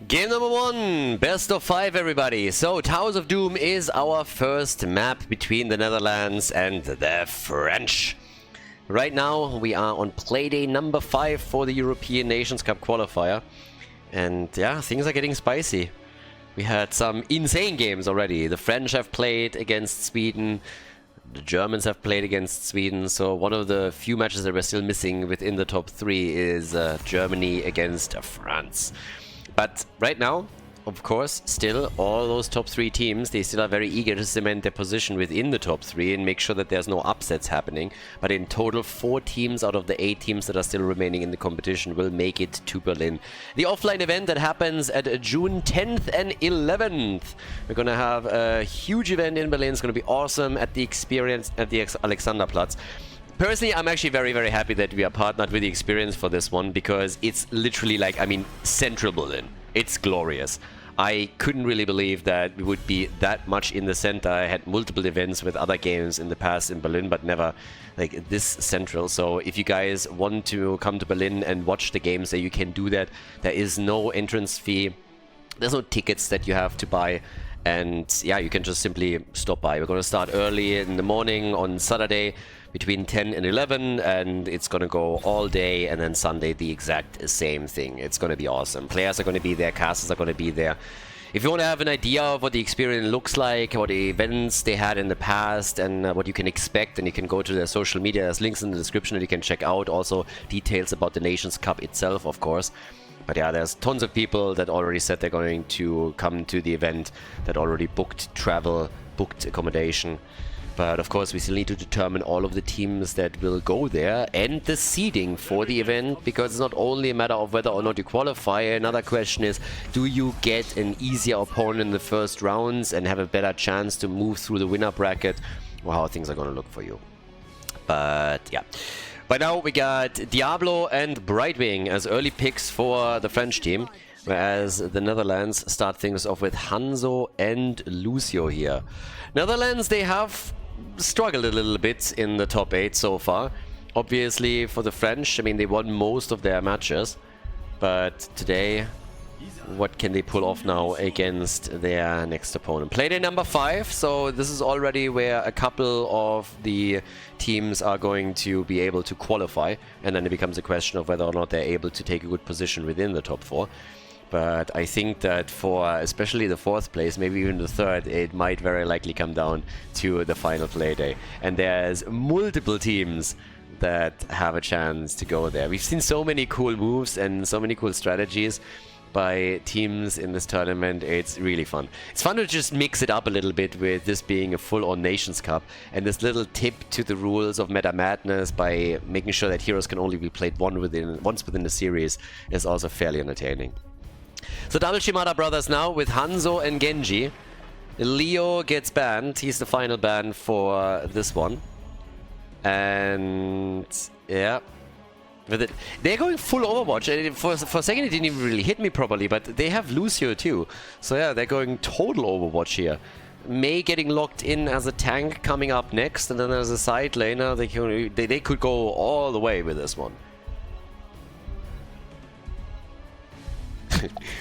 Game number 1, best of 5 everybody. So Towers of Doom is our first map between the Netherlands and the French. Right now we are on playday number 5 for the European Nations Cup qualifier. And yeah, things are getting spicy. We had some insane games already. The French have played against Sweden. The Germans have played against Sweden. So one of the few matches that we're still missing within the top 3 is Germany against France. But right now, of course, still all those top 3 teams, they still are very eager to cement their position within the top 3 and make sure that there's no upsets happening. But in total, 4 teams out of the 8 teams that are still remaining in the competition will make it to Berlin. The offline event that happens at June 10th and 11th. We're going to have a huge event in Berlin. It's going to be awesome at the Experience at the Alexanderplatz. Personally, I'm actually very, very happy that we are partnered with the Experience for this one, because it's literally like, I mean, central Berlin. It's glorious. I couldn't really believe that we would be that much in the center. I had multiple events with other games in the past in Berlin, but never like this central. So if you guys want to come to Berlin and watch the games there, you can do that. There is no entrance fee. There's no tickets that you have to buy. And yeah, you can just simply stop by. We're going to start early in the morning on Saturday between 10 and 11, and it's going to go all day, and then Sunday the exact same thing. It's going to be awesome. Players are going to be there, casters are going to be there. If you want to have an idea of what the Experience looks like, what the events they had in the past, and what you can expect, then you can go to their social media. There's links in the description that you can check out. Also details about the Nations Cup itself, of course. But yeah, there's tons of people that already said they're going to come to the event, that already booked travel, booked accommodation. But of course we still need to determine all of the teams that will go there and the seeding for the event, because it's not only a matter of whether or not you qualify. Another question is, do you get an easier opponent in the first rounds and have a better chance to move through the winner bracket, or how things are going to look for you. But yeah. By now we got Diablo and Brightwing as early picks for the French team, whereas the Netherlands start things off with Hanzo and Lucio here. Netherlands, they have struggled a little bit in the top 8 so far. Obviously for the French, I mean, they won most of their matches, but today, what can they pull off now against their next opponent? Playday number 5, so this is already where a couple of the teams are going to be able to qualify, and then it becomes a question of whether or not they're able to take a good position within the top 4. But I think that for especially the 4th place, maybe even the 3rd, it might very likely come down to the final playday. And there's multiple teams that have a chance to go there. We've seen so many cool moves and so many cool strategies by teams in this tournament. It's really fun. It's fun to just mix it up a little bit with this being a full-on Nations Cup, and this little tip to the rules of Meta Madness by making sure that heroes can only be played once within the series is also fairly entertaining. So double Shimada brothers now with Hanzo and Genji. Leo gets banned. He's the final ban for this one. And yeah, with it, they're going full Overwatch. For a second it didn't even really hit me properly, but they have Lucio too. So yeah, they're going total Overwatch here. Mei getting locked in as a tank coming up next, and then as a side laner, they could go all the way with this one.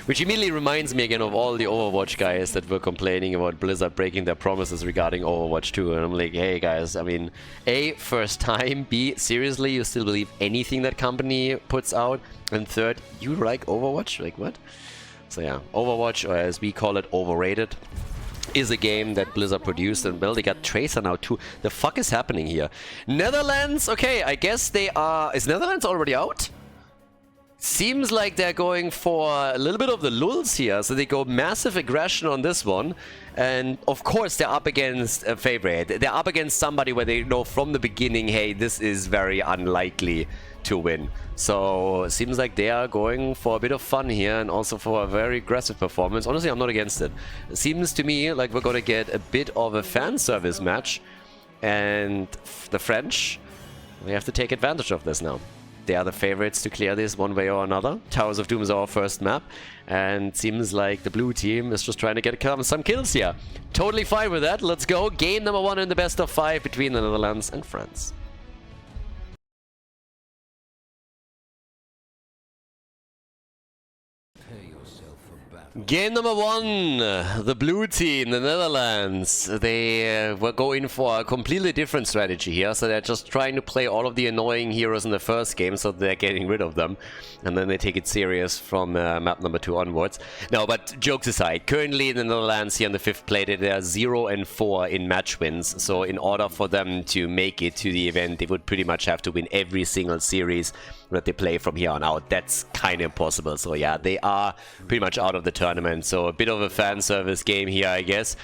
Which immediately reminds me again of all the Overwatch guys that were complaining about Blizzard breaking their promises regarding Overwatch 2. And I'm like, hey guys, I mean, A, first time, B, seriously, you still believe anything that company puts out? And third, you like Overwatch? Like what? So yeah, Overwatch, or as we call it, overrated, is a game that Blizzard produced, and well, they got Tracer now too. The fuck is happening here? Netherlands, okay, I guess they are... Is Netherlands already out? Seems like they're going for a little bit of the lulz here, so they go massive aggression on this one. And of course they're up against a favorite. They're up against somebody where they know from the beginning, hey, this is very unlikely to win. So it seems like they are going for a bit of fun here, and also for a very aggressive performance. Honestly, I'm not against it. It seems to me like we're gonna get a bit of a fan service match, and the French, they have to take advantage of this now. They are the favorites to clear this one way or another. Towers of Doom is our first map, and seems like the blue team is just trying to get some kills here. Totally fine with that. Let's go. Game number 1 in the best of 5 between the Netherlands and France. Pay yourself for Game number 1, the blue team, the Netherlands, they were going for a completely different strategy here, so they're just trying to play all of the annoying heroes in the first game, so they're getting rid of them, and then they take it serious from map number 2 onwards. No, but jokes aside, currently the Netherlands here in the 5th plate, they are 0-4 in match wins, so in order for them to make it to the event, they would pretty much have to win every single series that they play from here on out. That's kind of impossible, so yeah, they are pretty much out of the tournament, so a bit of a fan service game here, I guess.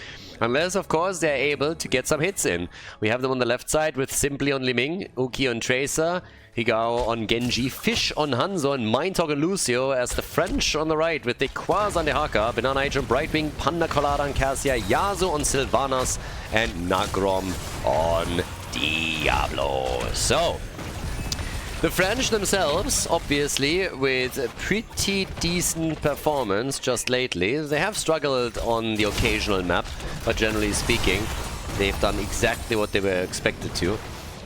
Unless, of course, they're able to get some hits in. We have them on the left side with Simply on Liming, Uki on Tracer, Higao on Genji, Fish on Hanzo, and Mindtalk on Lucio, as the French on the right with Dequaz on Dehaka, Banana Age on Brightwing, Panda Colada on Cassia, Yasuo on Sylvanas, and Nagrom on Diablo. So, the French themselves, obviously, with a pretty decent performance just lately. They have struggled on the occasional map, but generally speaking, they've done exactly what they were expected to,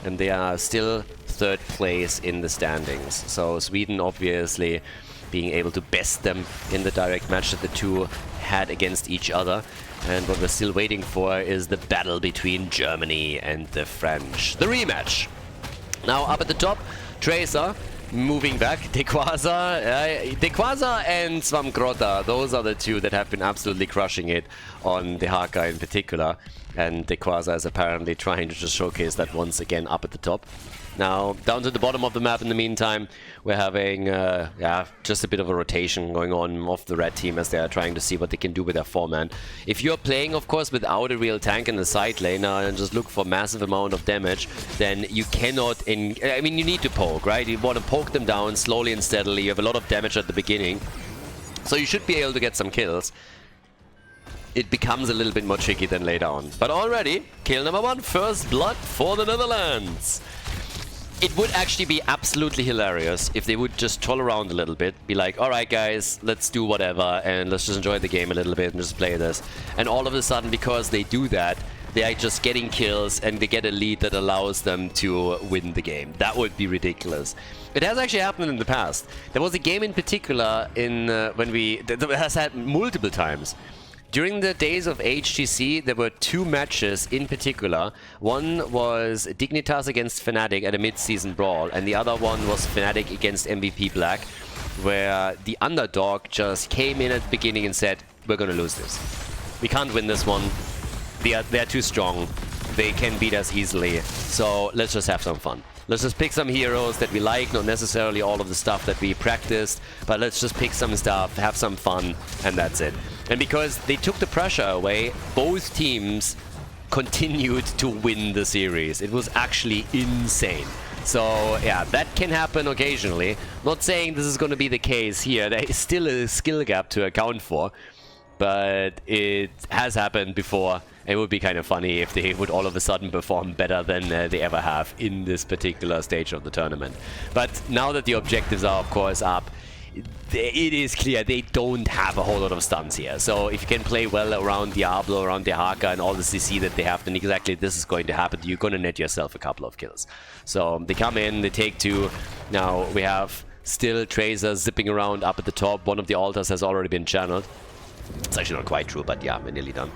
and they are still 3rd place in the standings. So Sweden, obviously, being able to best them in the direct match that the two had against each other. And what we're still waiting for is the battle between Germany and the French. The rematch! Now, up at the top, Tracer, moving back, Dequaza and Swamgrota, those are the two that have been absolutely crushing it on Dehaka in particular. And Dequaza is apparently trying to just showcase that once again up at the top. Now, down to the bottom of the map in the meantime, we're having just a bit of a rotation going on off the red team as they are trying to see what they can do with their 4-man. If you're playing, of course, without a real tank in the side lane and just look for massive amount of damage, then you cannot... I mean, you need to poke, right? You want to poke them down slowly and steadily. You have a lot of damage at the beginning, so you should be able to get some kills. It becomes a little bit more tricky than later on. But already, kill number 1, first blood for the Netherlands. It would actually be absolutely hilarious if they would just troll around a little bit, be like, alright guys, let's do whatever, and let's just enjoy the game a little bit and just play this. And all of a sudden, because they do that, they are just getting kills and they get a lead that allows them to win the game. That would be ridiculous. It has actually happened in the past. There was a game in particular that has had multiple times. During the days of HTC, there were 2 matches in particular. One was Dignitas against Fnatic at a mid-season brawl, and the other one was Fnatic against MVP Black, where the underdog just came in at the beginning and said, we're gonna lose this. We can't win this one. They're too strong. They can beat us easily. So let's just have some fun. Let's just pick some heroes that we like, not necessarily all of the stuff that we practiced, but let's just pick some stuff, have some fun, and that's it. And because they took the pressure away, both teams continued to win the series. It was actually insane. So yeah, that can happen occasionally. Not saying this is going to be the case here. There is still a skill gap to account for, but it has happened before. It would be kind of funny if they would all of a sudden perform better than they ever have in this particular stage of the tournament. But now that the objectives are, of course, up, it is clear they don't have a whole lot of stuns here. So if you can play well around Diablo, around Dehaka, and all the CC that they have, then exactly this is going to happen. You're going to net yourself a couple of kills. So they come in, they take 2. Now we have still Tracer zipping around up at the top. One of the altars has already been channeled. It's actually not quite true, but yeah, we're nearly done.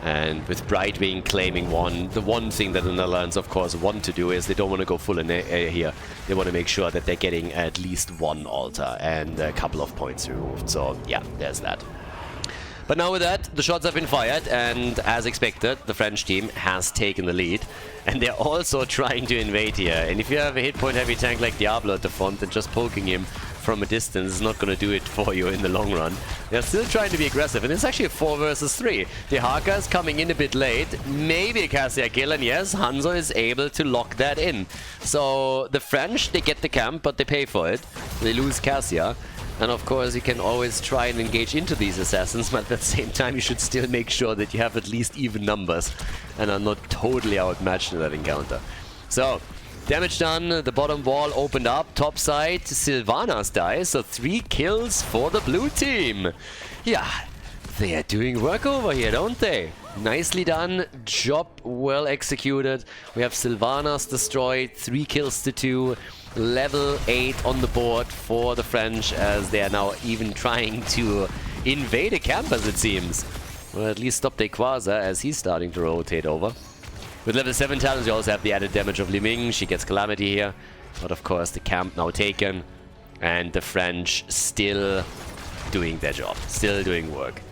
And with Brightwing claiming 1, the one thing that the Netherlands, of course, want to do is they don't want to go full in here. They want to make sure that they're getting at least 1 altar and a couple of points removed. So, yeah, there's that. But now with that, the shots have been fired, and as expected, the French team has taken the lead. And they're also trying to invade here. And if you have a hit point heavy tank like Diablo at the front, then just poking him from a distance is not going to do it for you in the long run. They're still trying to be aggressive, and it's actually a 4 versus 3. Dehaka is coming in a bit late, maybe a Cassia kill, and yes, Hanzo is able to lock that in. So the French, they get the camp, but they pay for it. They lose Cassia. And of course, you can always try and engage into these assassins, but at the same time, you should still make sure that you have at least even numbers and are not totally outmatched in that encounter. So, damage done, the bottom wall opened up, top side, Sylvanas dies, so 3 kills for the blue team. Yeah, they are doing work over here, don't they? Nicely done, job well executed. We have Sylvanas destroyed, 3 kills to 2. Level 8 on the board for the French, as they are now even trying to invade a camp, as it seems. Or at least stop Quasar as he's starting to rotate over. With level 7 talents, you also have the added damage of Li Ming. She gets Calamity here. But of course, the camp now taken. And the French still doing their job. Still doing work.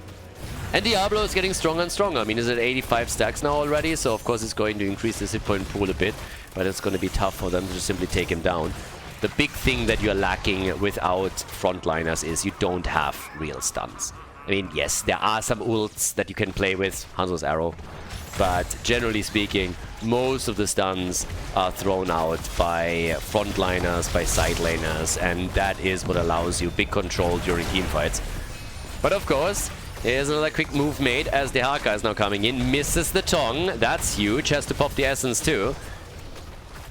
And Diablo is getting stronger and stronger. I mean, he's at 85 stacks now already. So, of course, it's going to increase the hit point pool a bit. But it's going to be tough for them to just simply take him down. The big thing that you're lacking without frontliners is you don't have real stuns. I mean, yes, there are some ults that you can play with. Hanzo's arrow. But generally speaking, most of the stuns are thrown out by frontliners, by side laners, and that is what allows you big control during teamfights. But of course, here's another quick move made as the Haka is now coming in. Misses the Tong. That's huge. Has to pop the Essence too.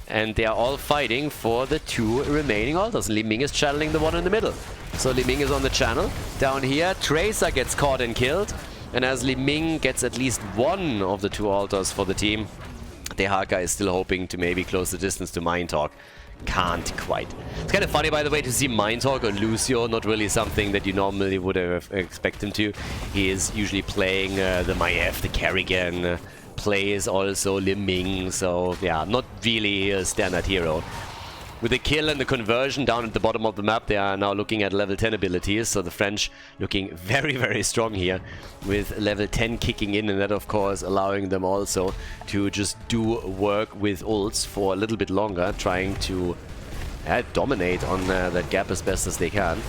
And they are all fighting for the 2 remaining altars. Li Ming is channeling the one in the middle. So Li Ming is on the channel. Down here, Tracer gets caught and killed. And as Li Ming gets at least one of the 2 altars for the team, the Haka is still hoping to maybe close the distance to Mind Talk. Can't quite. It's kind of funny, by the way, to see Mind Talk on Lucio. Not really something that you normally would have expect him to. He is usually playing the Maiev, the Kerrigan, plays also Li Ming. So, yeah, not really a standard hero. With the kill and the conversion down at the bottom of the map, they are now looking at level 10 abilities. So the French looking very, very strong here with level 10 kicking in. And that, of course, allowing them also to just do work with ults for a little bit longer, trying to dominate on that gap as best as they can.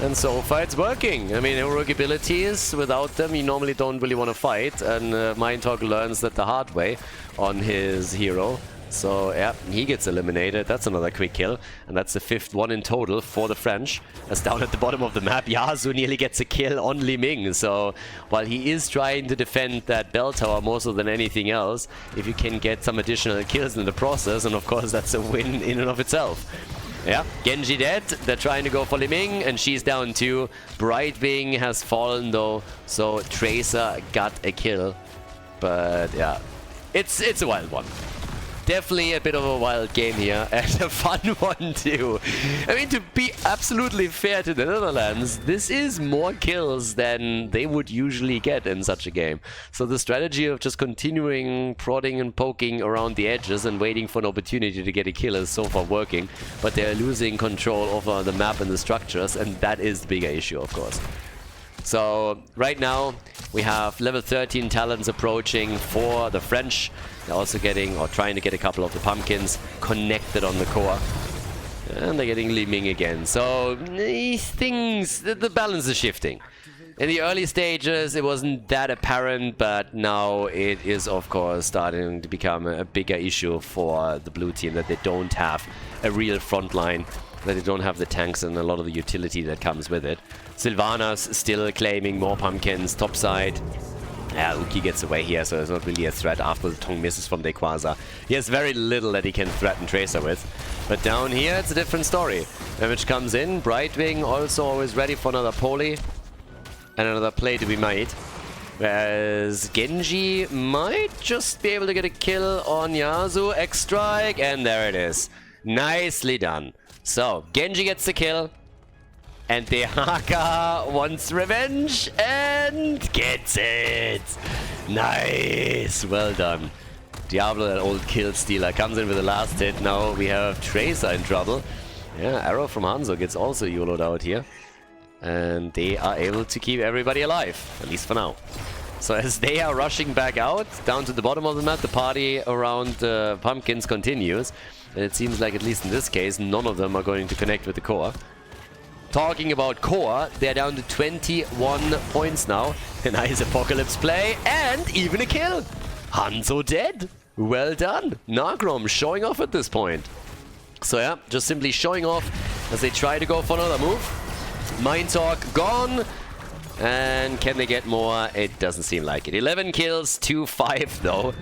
And so far it's working. I mean, heroic abilities, without them you normally don't really want to fight. And Mind Talk learns that the hard way on his hero. So, yeah, he gets eliminated. That's another quick kill. And that's the 5th one in total for the French. As down at the bottom of the map, Yasuo nearly gets a kill on Li Ming. So, while he is trying to defend that bell tower more so than anything else, if you can get some additional kills in the process, and of course that's a win in and of itself. Yeah, Genji dead. They're trying to go for Li Ming, and she's down too. Brightwing has fallen though, so Tracer got a kill. But, yeah, it's a wild one. Definitely a bit of a wild game here, and a fun one too. I mean, to be absolutely fair to the Netherlands, this is more kills than they would usually get in such a game. So the strategy of just continuing prodding and poking around the edges and waiting for an opportunity to get a kill is so far working, but they're losing control over the map and the structures, and that is the bigger issue, of course. So right now we have level 13 talents approaching for the French. They're also getting, or trying to get, a couple of the pumpkins connected on the core. And they're getting Li Ming again. So things, the balance is shifting. In the early stages it wasn't that apparent, but now it is of course starting to become a bigger issue for the blue team, that they don't have a real front line, that they don't have the tanks and a lot of the utility that comes with it. Sylvanas still claiming more pumpkins topside. Yeah, Uki gets away here, so it's not really a threat after the Tong misses from Quasar. He has very little that he can threaten Tracer with. But down here, it's a different story. Damage comes in. Brightwing also always ready for another poly. And another play to be made. Whereas Genji might just be able to get a kill on Yasuo. X-Strike, and there it is. Nicely done. So, Genji gets the kill. And the Haka wants revenge and gets it. Nice. Well done. Diablo, that old kill stealer, comes in with the last hit. Now we have Tracer in trouble. Yeah, arrow from Hanzo gets also YOLO'd out here. And they are able to keep everybody alive, at least for now. So as they are rushing back out, down to the bottom of the map, the party around pumpkins continues. And it seems like, at least in this case, none of them are going to connect with the core. Talking about core, they're down to 21 points now. A nice Apocalypse play, and even a kill. Hanzo dead. Well done. Nagrom showing off at this point. So yeah, just simply showing off as they try to go for another move. Mind Talk gone. And can they get more? It doesn't seem like it. 11 kills, 2-5 though.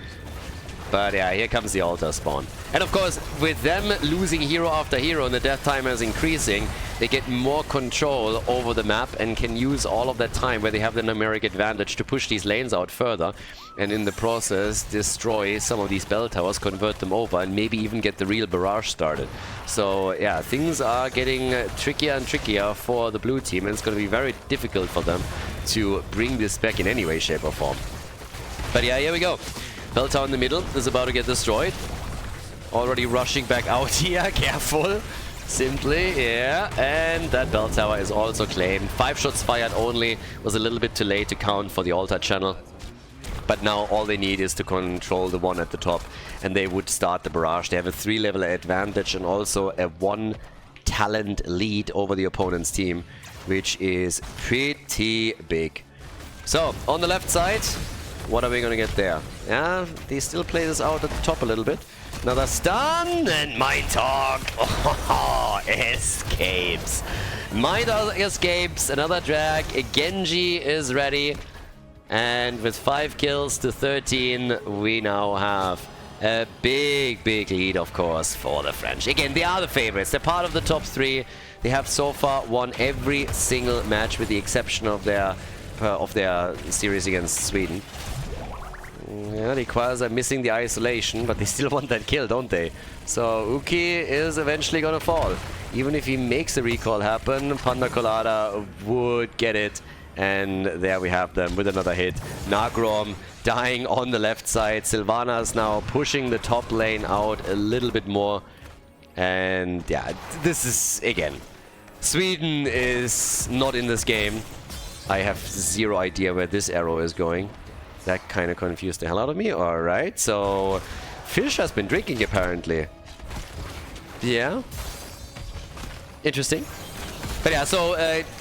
But yeah, here comes the altar spawn. And of course, with them losing hero after hero and the death timer is increasing, they get more control over the map and can use all of that time where they have the numeric advantage to push these lanes out further, and in the process destroy some of these bell towers, convert them over, and maybe even get the real barrage started. So yeah, things are getting trickier and trickier for the blue team, and it's going to be very difficult for them to bring this back in any way, shape or form. But yeah, here we go. Bell tower in the middle is about to get destroyed. Already rushing back out here, careful. Simply, yeah, and that bell tower is also claimed. 5 shots fired only, was a little bit too late to count for the altar channel. But now all they need is to control the one at the top, and they would start the barrage. They have a 3-level advantage and also a 1 talent lead over the opponent's team, which is pretty big. So, on the left side, what are we gonna get there? Yeah, they still play this out at the top a little bit. Another stun, and Mind Talk escapes. Mind Talk escapes, another drag. Genji is ready. And with 5 kills to 13, we now have a big lead, of course, for the French. Again, they are the favorites. They're part of the top 3. They have so far won every single match with the exception of their series against Sweden. Yeah, the Qualifier are missing the isolation, but they still want that kill, don't they? So Uki is eventually gonna fall. Even if he makes the recall happen, Panda Colada would get it. And there we have them with another hit. Nagrom dying on the left side. Sylvanas now pushing the top lane out a little bit more. And yeah, this is, again, Sweden is not in this game. I have zero idea where this arrow is going. That kind of confused the hell out of me. Alright, so Fish has been drinking apparently. Yeah. Interesting. But yeah, so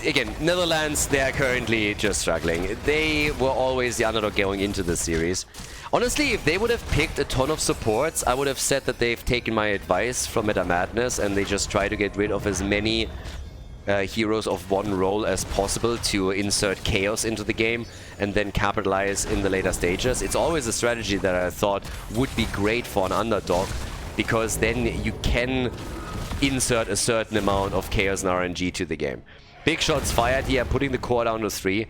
again, Netherlands, they are currently just struggling. They were always the underdog going into this series. Honestly, if they would have picked a ton of supports, I would have said that they've taken my advice from Meta Madness and they just try to get rid of as many heroes of one role as possible to insert chaos into the game and then capitalize in the later stages. It's always a strategy that I thought would be great for an underdog, because then you can insert a certain amount of chaos and RNG to the game. Big shots fired here, putting the core down to 3.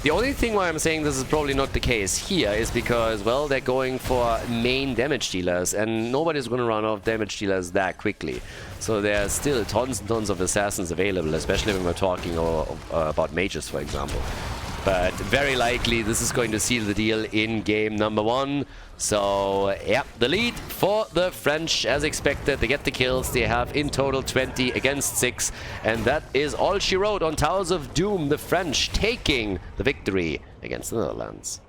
The only thing why I'm saying this is probably not the case here is because, well, they're going for main damage dealers, and nobody's going to run off damage dealers that quickly. So there are still tons and tons of assassins available, especially when we're talking about mages, for example. But very likely this is going to seal the deal in game number 1. So, yeah, the lead for the French, as expected. They get the kills. They have in total 20 against 6. And that is all she wrote on Towers of Doom. The French taking the victory against the Netherlands.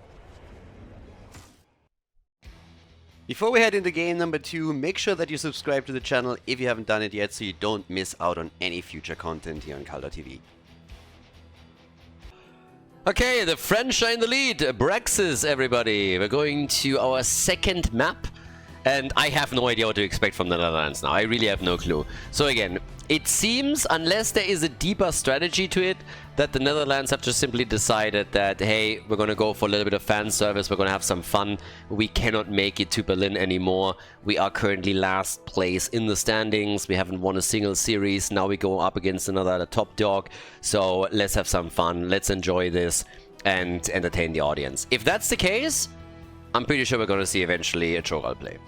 Before we head into game number 2, make sure that you subscribe to the channel if you haven't done it yet, so you don't miss out on any future content here on Khaldor TV. Okay, the French are in the lead. Brexis, everybody. We're going to our second map. And I have no idea what to expect from the Netherlands now. I really have no clue. So again, it seems, unless there is a deeper strategy to it, that the Netherlands have just simply decided that, hey, we're going to go for a little bit of fan service, we're going to have some fun. We cannot make it to Berlin anymore. We are currently last place in the standings. We haven't won a single series. Now we go up against another top dog. So let's have some fun. Let's enjoy this and entertain the audience. If that's the case, I'm pretty sure we're going to see eventually a Choral play.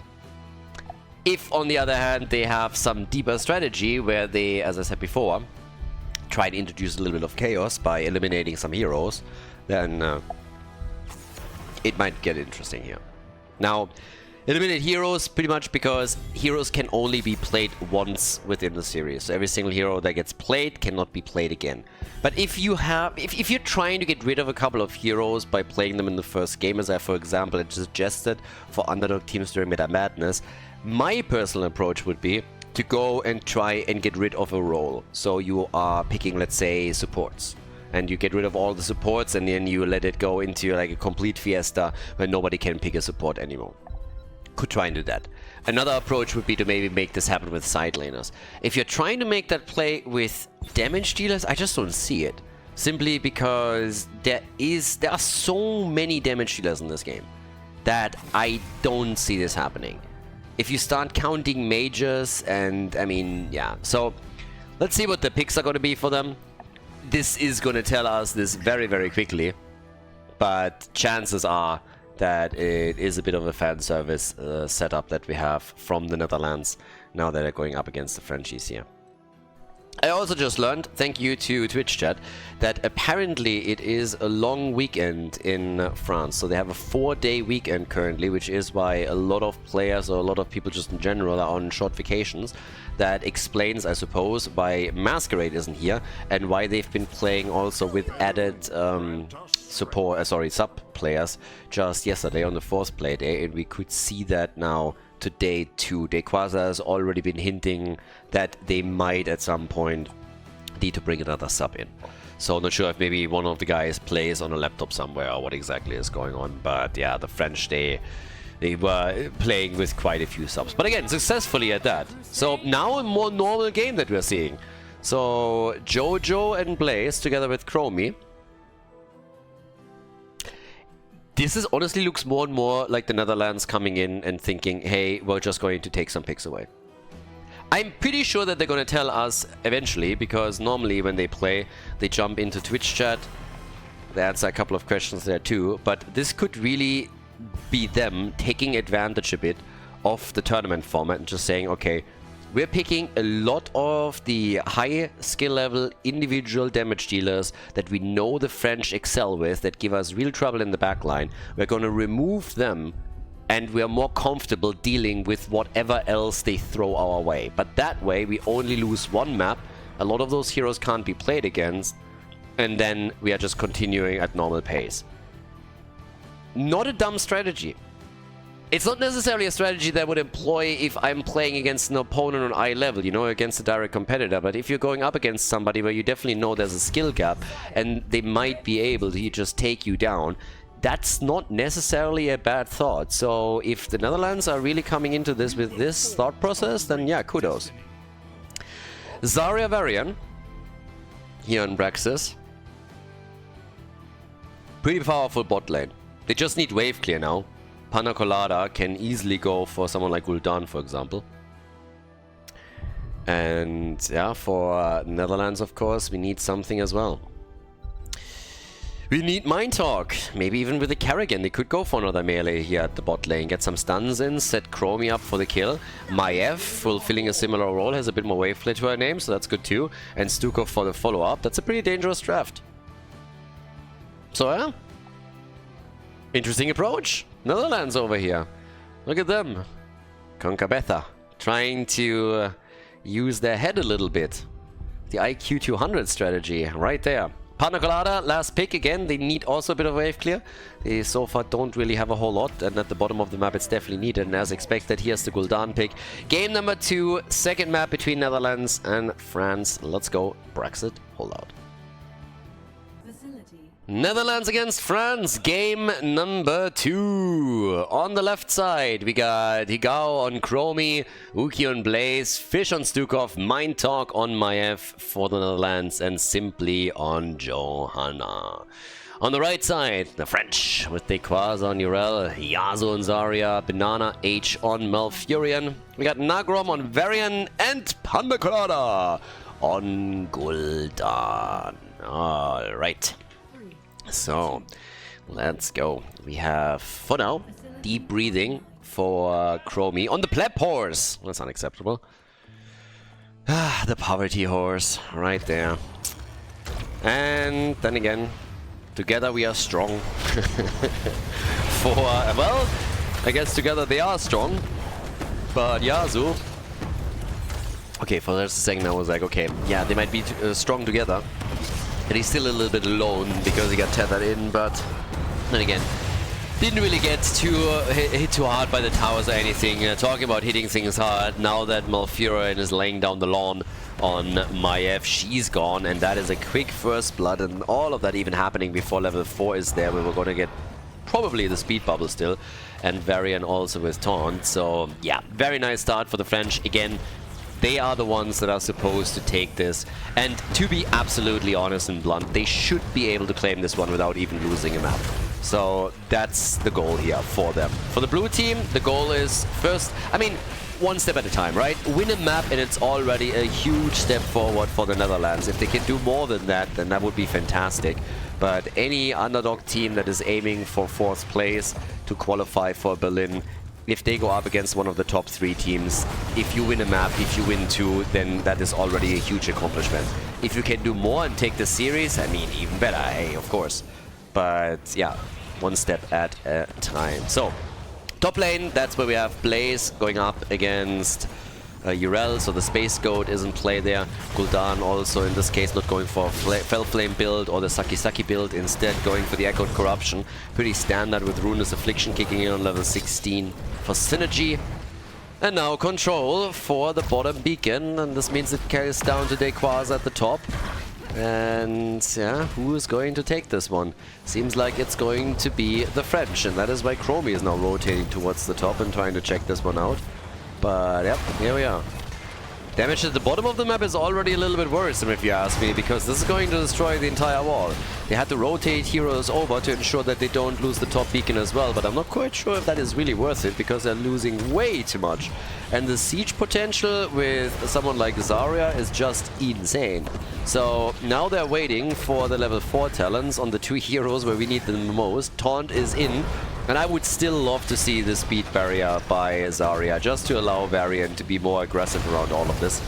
If, on the other hand, they have some deeper strategy where they, as I said before, try to introduce a little bit of chaos by eliminating some heroes, then it might get interesting here. Now, eliminate heroes pretty much because heroes can only be played once within the series. So every single hero that gets played cannot be played again. But if you're trying to get rid of a couple of heroes by playing them in the first game, as I, for example, had suggested for underdog teams during Meta Madness, my personal approach would be to go and try and get rid of a role. So you are picking, let's say, supports. And you get rid of all the supports and then you let it go into like a complete fiesta where nobody can pick a support anymore. Could try and do that. Another approach would be to maybe make this happen with side laners. If you're trying to make that play with damage dealers, I just don't see it. Simply because there are so many damage dealers in this game that I don't see this happening. If you start counting mages and, I mean, yeah. So Let's see what the picks are going to be for them. This is going to tell us this very, very quickly. But chances are that it is a bit of a fan service setup that we have from the Netherlands now that they're going up against the Frenchies here. I also just learned, thank you to Twitch chat, that apparently it is a long weekend in France. So they have a 4-day weekend currently, which is why a lot of players or a lot of people just in general are on short vacations. That explains, I suppose, why Masquerade isn't here and why they've been playing also with added sub players just yesterday on the 4th play day, and we could see that now today too. Dequaza has already been hinting that they might at some point need to bring another sub in. So not sure if maybe one of the guys plays on a laptop somewhere or what exactly is going on. But yeah, the French, they were playing with quite a few subs. But again, successfully at that. So now a more normal game that we're seeing. So Jojo and Blaze together with Chromie. This is honestly looks more and more like the Netherlands coming in and thinking, hey, we're just going to take some picks away. I'm pretty sure that they're going to tell us eventually, because normally when they play, they jump into Twitch chat. They answer a couple of questions there too, but this could really be them taking advantage a bit of the tournament format and just saying, okay, we're picking a lot of the high skill level individual damage dealers that we know the French excel with, that give us real trouble in the backline. We're going to remove them and we're more comfortable dealing with whatever else they throw our way. But that way we only lose one map, a lot of those heroes can't be played against, and then we are just continuing at normal pace. Not a dumb strategy. It's not necessarily a strategy that I would employ if I'm playing against an opponent on eye level, you know, against a direct competitor. But if you're going up against somebody where you definitely know there's a skill gap and they might be able to just take you down, that's not necessarily a bad thought. So if the Netherlands are really coming into this with this thought process, then yeah, kudos. Zarya Varian here in Braxis. Pretty powerful bot lane. They just need wave clear now. Panna Colada can easily go for someone like Gul'dan, for example. And yeah, for Netherlands, of course, we need something as well. We need Mind Talk. Maybe even with the Kerrigan, they could go for another melee here at the bot lane. Get some stuns in, set Chromie up for the kill. Maiev, fulfilling a similar role, has a bit more wave play to her name, so that's good too. And Stukov for the follow-up. That's a pretty dangerous draft. So yeah. Interesting approach. Netherlands over here. Look at them. Concabeza. Trying to use their head a little bit. The IQ 200 strategy right there. Panna Colada, last pick again. They need also a bit of wave clear. They so far don't really have a whole lot, and at the bottom of the map it's definitely needed. And as expected, here's the Gul'dan pick. Game number 2, second map between Netherlands and France. Let's go. Brexit, hold out. Netherlands against France, game number 2. On the left side, we got Higao on Chromie, Uki on Blaze, Fish on Stukov, Mind Talk on Maiev for the Netherlands, and Simply on Johanna. On the right side, the French with Dequaza on Urel, Yasuo on Zarya, Banana H on Malfurion. We got Nagrom on Varian and Panna Colada on Gul'dan. Alright. So, let's go. We have, for now, deep breathing for Chromie on the pleb horse. That's unacceptable. The poverty horse, right there. And then again, together we are strong. Well, I guess together they are strong. But Yasuo... Okay, for just a second I was like, okay, yeah, they might be strong together. And he's still a little bit alone because he got tethered in, but then again, didn't really get hit too hard by the towers or anything. Talking about hitting things hard, now that Malfurion is laying down the lawn on Maiev, she's gone, and that is a quick first blood, and all of that even happening before level 4 is there. We were going to get probably the speed bubble still, and Varian also with taunt. So yeah, very nice start for the French. Again, they are the ones that are supposed to take this. And to be absolutely honest and blunt, they should be able to claim this one without even losing a map. So that's the goal here for them. For the blue team, the goal is first, I mean, one step at a time, right? Win a map and it's already a huge step forward for the Netherlands. If they can do more than that, then that would be fantastic. But any underdog team that is aiming for 4th place to qualify for Berlin, if they go up against one of the top 3 teams, if you win a map, if you win 2, then that is already a huge accomplishment. If you can do more and take the series, I mean, even better, hey, of course. But yeah, one step at a time. So, top lane, that's where we have Blaze going up against Urel, so the Space Goat is in play there. Gul'dan also in this case not going for a Fell Flame build or the Saki build, instead going for the Echoed Corruption. Pretty standard with Ruinous Affliction kicking in on level 16 for synergy. And now control for the bottom beacon, and this means it carries down to Dequaza at the top. And yeah, who is going to take this one? Seems like it's going to be the French, and that is why Chromie is now rotating towards the top and trying to check this one out. But yep, here we are. Damage at the bottom of the map is already a little bit worrisome if you ask me, because this is going to destroy the entire wall. They had to rotate heroes over to ensure that they don't lose the top beacon as well, but I'm not quite sure if that is really worth it, because they're losing way too much. And the siege potential with someone like Zarya is just insane. So now they're waiting for the level 4 talents on the 2 heroes where we need them the most. Taunt is in, and I would still love to see the speed barrier by Zarya, just to allow Varian to be more aggressive around all of this.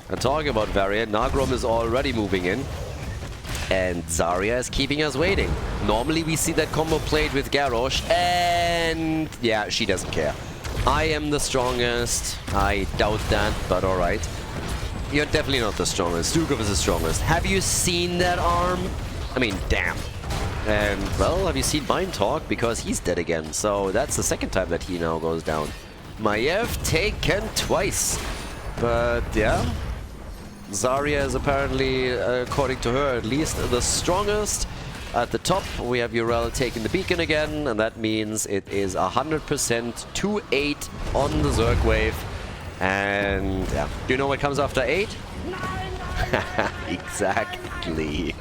And talking about Varian, Nagrom is already moving in, and Zarya is keeping us waiting. Normally we see that combo played with Garrosh, and yeah, she doesn't care. I am the strongest. I doubt that, but alright. You're definitely not the strongest. Stukov is the strongest. Have you seen that arm? I mean, damn. And, well, have you seen Mind Talk? Because he's dead again. So that's the second time that he now goes down. Maiev taken twice. But, yeah. Zarya is apparently, according to her at least, the strongest. At the top, we have Urel taking the beacon again, and that means it is 100% 2-8 on the Zerg wave. And, yeah. Do you know what comes after 8? 9! Exactly.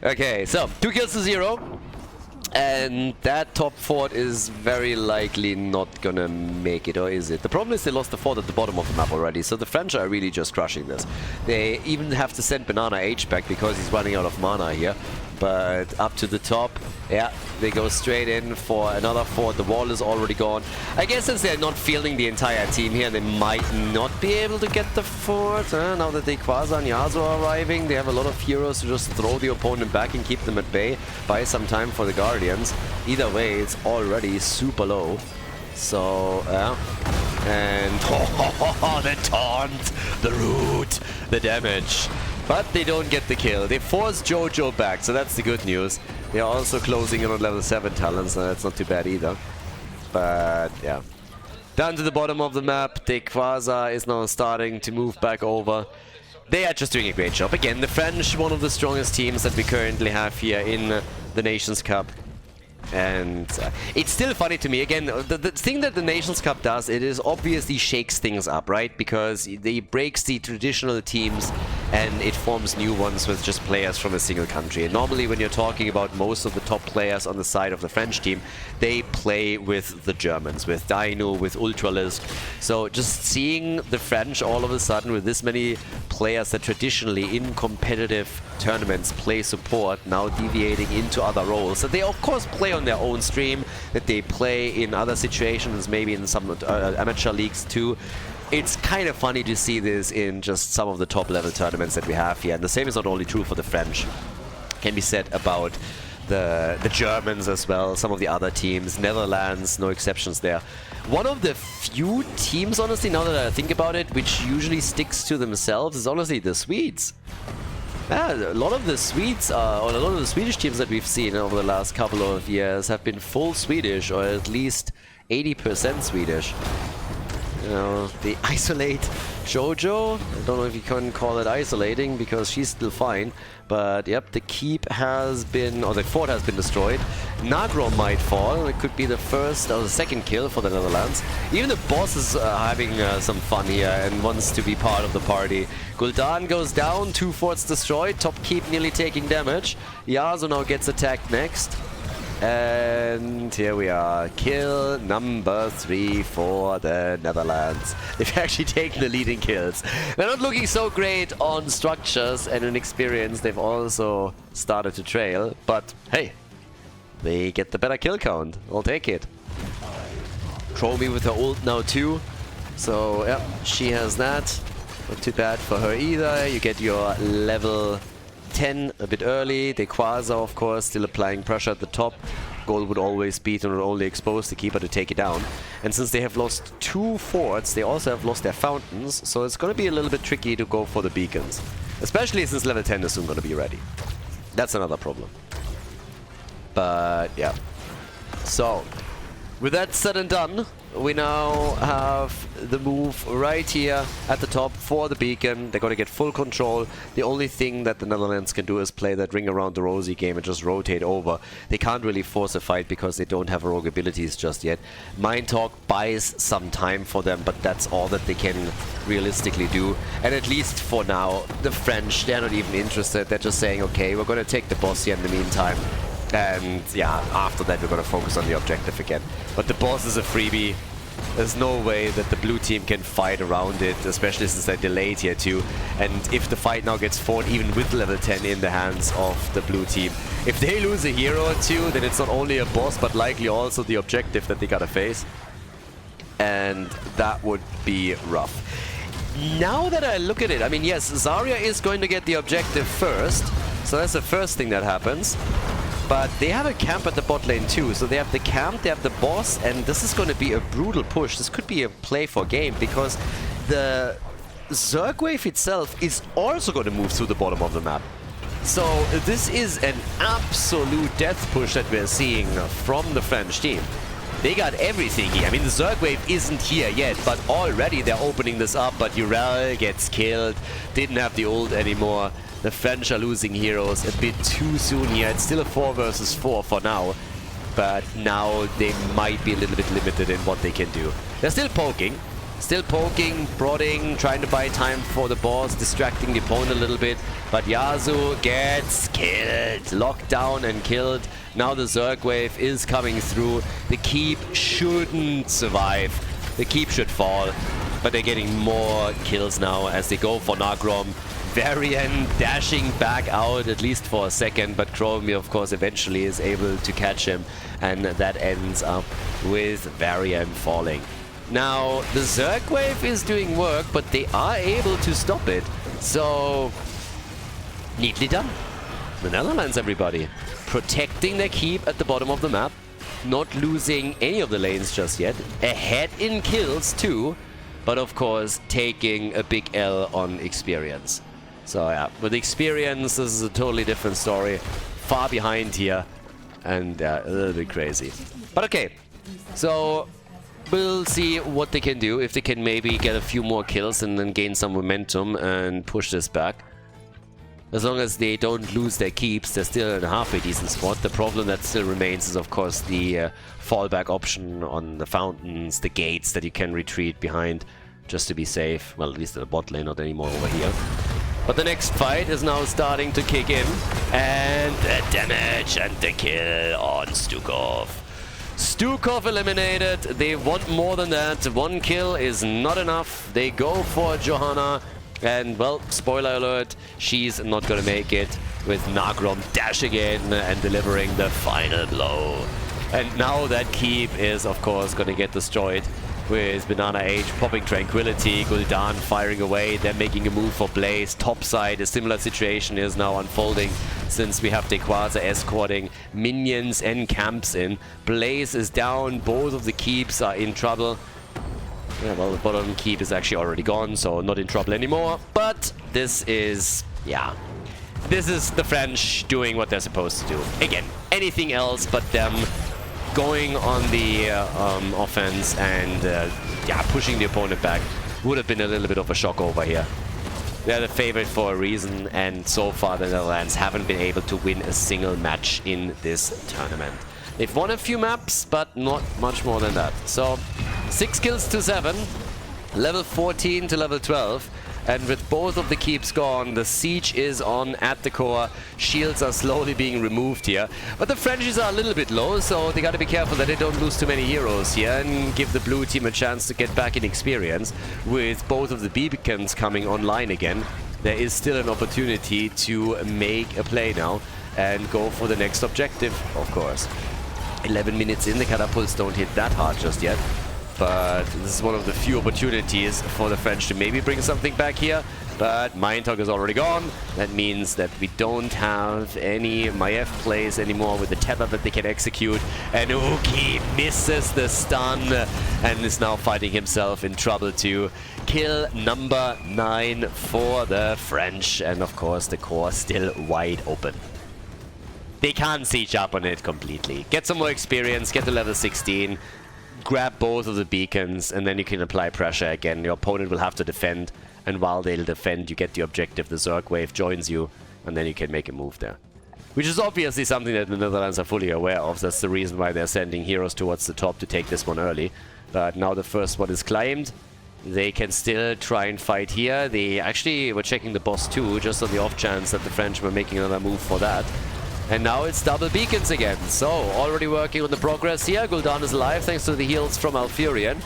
Okay, so 2 kills to 0. And that top fort is very likely not gonna make it, or is it? The problem is they lost the fort at the bottom of the map already, so the French are really just crushing this. They even have to send Banana H back because he's running out of mana here. But up to the top, yeah, they go straight in for another fort. The wall is already gone. I guess since they're not fielding the entire team here, they might not be able to get the fort. Now that Dequaza and Yasuo are arriving, they have a lot of heroes to just throw the opponent back and keep them at bay. Buy some time for the Guardians. Either way, it's already super low. So, yeah. And the taunt, the root, the damage. But they don't get the kill. They force Jojo back, so that's the good news. They're also closing in on level 7 talents, so that's not too bad either. But, yeah. Down to the bottom of the map, Dequaza is now starting to move back over. They are just doing a great job. Again, the French, one of the strongest teams that we currently have here in the Nations Cup. And it's still funny to me, again, the thing that the Nations Cup does, it is obviously shakes things up, right? Because it breaks the traditional teams and it forms new ones with just players from a single country. And normally when you're talking about most of the top players on the side of the French team, they play with the Germans, with Dino, with Ultralisk. So just seeing the French all of a sudden with this many players that traditionally in competitive tournaments play support, now deviating into other roles that they of course play on their own stream, that they play in other situations, maybe in some amateur leagues too. It's kind of funny to see this in just some of the top level tournaments that we have here, and the same is not only true for the French. Can be said about the Germans as well, some of the other teams, Netherlands, no exceptions there. One of the few teams, honestly, now that I think about it, which usually sticks to themselves is honestly the Swedes. Yeah, a lot of the Swedes, or a lot of the Swedish teams that we've seen over the last couple of years have been full Swedish, or at least 80% Swedish. you know, they isolate Jojo. I don't know if you can call it isolating because she's still fine. But yep, the keep has been, or the fort has been destroyed. Nagrom might fall. It could be the first or the second kill for the Netherlands. Even the boss is having some fun here and wants to be part of the party. Gul'dan goes down, 2 forts destroyed, top keep nearly taking damage. Yasuo now gets attacked next. And here we are, kill number 3 for the Netherlands. They've actually taken the leading kills. They're not looking so great on structures and in experience. They've also started to trail, but hey, they get the better kill count. I'll take it. Chromie with her ult now too. So yeah, she has that. Not too bad for her either. You get your level 10 a bit early. The Quasar, of course, still applying pressure at the top. Goal would always be to not only expose the keeper to take it down. And since they have lost 2 forts, they also have lost their fountains, so it's going to be a little bit tricky to go for the beacons. Especially since level 10 is soon going to be ready. That's another problem. But yeah. So, with that said and done, we now have the move right here at the top for the beacon. They're going to get full control. The only thing that the Netherlands can do is play that ring around the rosy game and just rotate over. They can't really force a fight because they don't have rogue abilities just yet. Mind Talk buys some time for them, but that's all that they can realistically do. And at least for now, the French, they're not even interested. They're just saying, okay, we're going to take the boss here in the meantime. And yeah, after that we're going to focus on the objective again. But the boss is a freebie. There's no way that the blue team can fight around it, especially since they're delayed here too. And if the fight now gets fought even with level 10 in the hands of the blue team, if they lose a hero or two, then it's not only a boss but likely also the objective that they gotta face. And that would be rough. Now that I look at it, I mean, yes, Zarya is going to get the objective first, so that's the first thing that happens. But they have a camp at the bot lane too, so they have the camp, they have the boss, and this is going to be a brutal push. This could be a play for game, because the Zerg wave itself is also going to move through the bottom of the map. So this is an absolute death push that we're seeing from the French team. They got everything here. I mean, the Zerg wave isn't here yet, but already they're opening this up, but Urel gets killed, didn't have the ult anymore. The French are losing heroes a bit too soon here. It's still a 4 versus 4 for now, but now they might be a little bit limited in what they can do. They're still poking, prodding, trying to buy time for the boss, distracting the opponent a little bit, but Yasuo gets killed, locked down and killed. Now the Zerg wave is coming through. The keep shouldn't survive. The keep should fall, but they're getting more kills now as they go for Nagrom. Varian dashing back out, at least for a second, but Chromie, of course, eventually is able to catch him, and that ends up with Varian falling. Now, the Zerg wave is doing work, but they are able to stop it, so neatly done. The Netherlands, everybody, protecting their keep at the bottom of the map, not losing any of the lanes just yet, ahead in kills too, but of course taking a big L on experience. So yeah, with experience, this is a totally different story. Far behind here, and a little bit crazy. But okay, so we'll see what they can do, if they can maybe get a few more kills and then gain some momentum and push this back. As long as they don't lose their keeps, they're still in a halfway decent spot. The problem that still remains is, of course, the fallback option on the fountains, the gates that you can retreat behind just to be safe. Well, at least in the bot lane, not anymore over here. But the next fight is now starting to kick in, and the damage and the kill on Stukov. Stukov eliminated. They want more than that. 1 kill is not enough. They go for Johanna, and well, spoiler alert, she's not gonna make it, with Nagrom dashing in and delivering the final blow. And now that keep is, of course, gonna get destroyed, with Banana Age popping Tranquility, Gul'dan firing away, they're making a move for Blaze. Topside, a similar situation is now unfolding, since we have the Quasar escorting minions and camps in. Blaze is down, both of the keeps are in trouble. Yeah, well, the bottom keep is actually already gone, so not in trouble anymore. But this is, yeah, this is the French doing what they're supposed to do. Again, anything else but them going on the offense and yeah, pushing the opponent back would have been a little bit of a shock over here. They're the favorite for a reason, and so far the Netherlands haven't been able to win a single match in this tournament. They've won a few maps, but not much more than that. So 6 kills to 7, level 14 to level 12. And with both of the keeps gone, the siege is on at the core. Shields are slowly being removed here. But the Frenchies are a little bit low, so they gotta be careful that they don't lose too many heroes here and give the blue team a chance to get back in experience. With both of the beacons coming online again, there is still an opportunity to make a play now and go for the next objective, of course. 11 minutes in, the catapults don't hit that hard just yet. But this is one of the few opportunities for the French to maybe bring something back here. But Mindtalk is already gone. That means that we don't have any Maiev plays anymore with the tether that they can execute. And Uki misses the stun and is now finding himself in trouble too. Kill number 9 for the French. And of course the core still wide open. They can't siege up on it completely. Get some more experience, get to level 16. Grab both of the beacons, and then you can apply pressure again. Your opponent will have to defend, and while they'll defend, you get the objective. The Zerg wave joins you, and then you can make a move there. Which is obviously something that the Netherlands are fully aware of. That's the reason why they're sending heroes towards the top to take this one early. But now the first one is claimed. They can still try and fight here. They actually were checking the boss too, just on the off chance that the French were making another move for that. And now it's double beacons again. So, already working on the progress here. Gul'dan is alive thanks to the heals from Alfurion.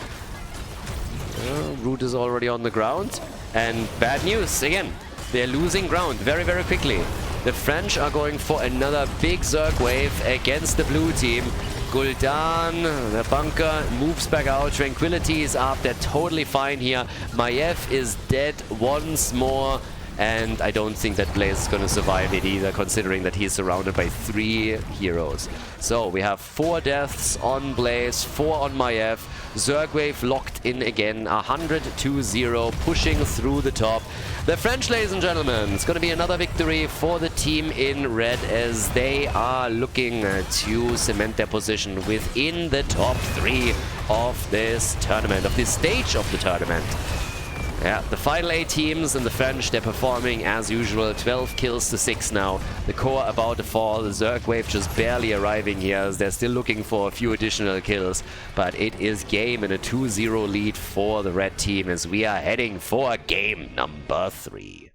Root is already on the ground. And bad news, again, they're losing ground very, very quickly. The French are going for another big Zerg wave against the blue team. Gul'dan, the bunker, moves back out. Tranquility is up. They're totally fine here. Maiev is dead once more. And I don't think that Blaze is going to survive it either, considering that he's surrounded by 3 heroes. So we have 4 deaths on Blaze, 4 on Maiev. Zergwave locked in again, 100-0, pushing through the top. The French, ladies and gentlemen, it's going to be another victory for the team in red as they are looking to cement their position within the top 3 of this tournament, of this stage of the tournament. Yeah, the final 8 teams and the French, they're performing as usual. 12 kills to 6 now. The core about to fall. The Zerg wave just barely arriving here as they're still looking for a few additional kills. But it is game and a 2-0 lead for the red team as we are heading for game number 3.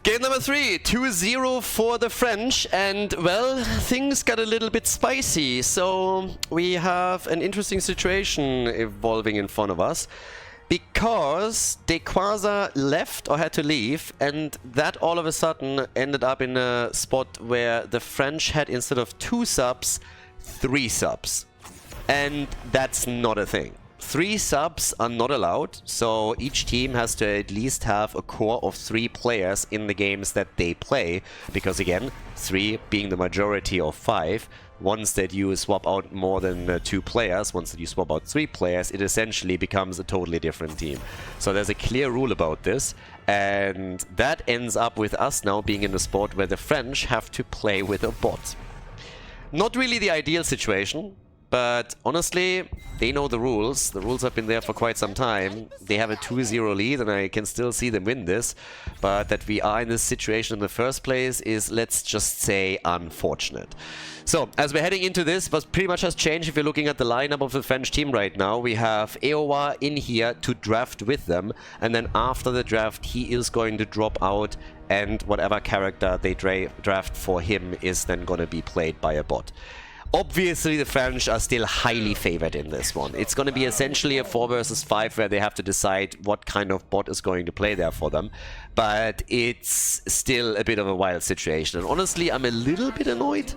Game number 3, 2-0 for the French, and well, things got a little bit spicy. So we have an interesting situation evolving in front of us, because Dequaza left or had to leave, and that all of a sudden ended up in a spot where the French had, instead of 2 subs, 3 subs. And that's not a thing. 3 subs are not allowed, so each team has to at least have a core of 3 players in the games that they play, because again, 3 being the majority of 5, once that you swap out more than 2 players, once that you swap out 3 players, it essentially becomes a totally different team. So there's a clear rule about this, and that ends up with us now being in a spot where the French have to play with a bot. Not really the ideal situation, but honestly, they know the rules. The rules have been there for quite some time. They have a 2-0 lead, and I can still see them win this. But that we are in this situation in the first place is, let's just say, unfortunate. So, as we're heading into this, what pretty much has changed if you're looking at the lineup of the French team right now. We have Eowa in here to draft with them, and then after the draft, he is going to drop out, and whatever character they draft for him is then going to be played by a bot. Obviously, the French are still highly favored in this one. It's going to be essentially a 4 versus 5 where they have to decide what kind of bot is going to play there for them. But it's still a bit of a wild situation. And honestly, I'm a little bit annoyed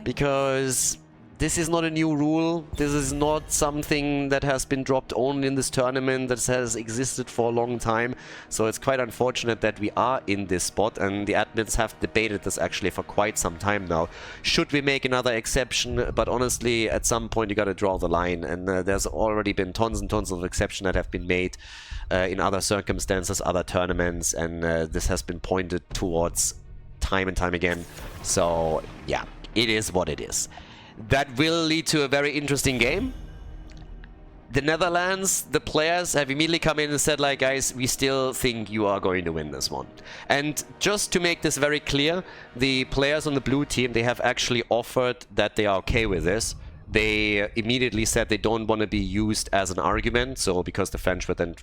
because this is not a new rule. This is not something that has been dropped only in this tournament, that has existed for a long time. So it's quite unfortunate that we are in this spot, and the admins have debated this actually for quite some time now. Should we make another exception? But honestly, at some point you gotta draw the line, and there's already been tons and tons of exceptions that have been made in other circumstances, other tournaments, and this has been pointed towards time and time again. So yeah, it is what it is. That will lead to a very interesting game. The Netherlands, the players have immediately come in and said, like, guys, we still think you are going to win this one. And just to make this very clear, the players on the blue team, they have actually offered that they are okay with this. They immediately said they don't want to be used as an argument. So because the French were then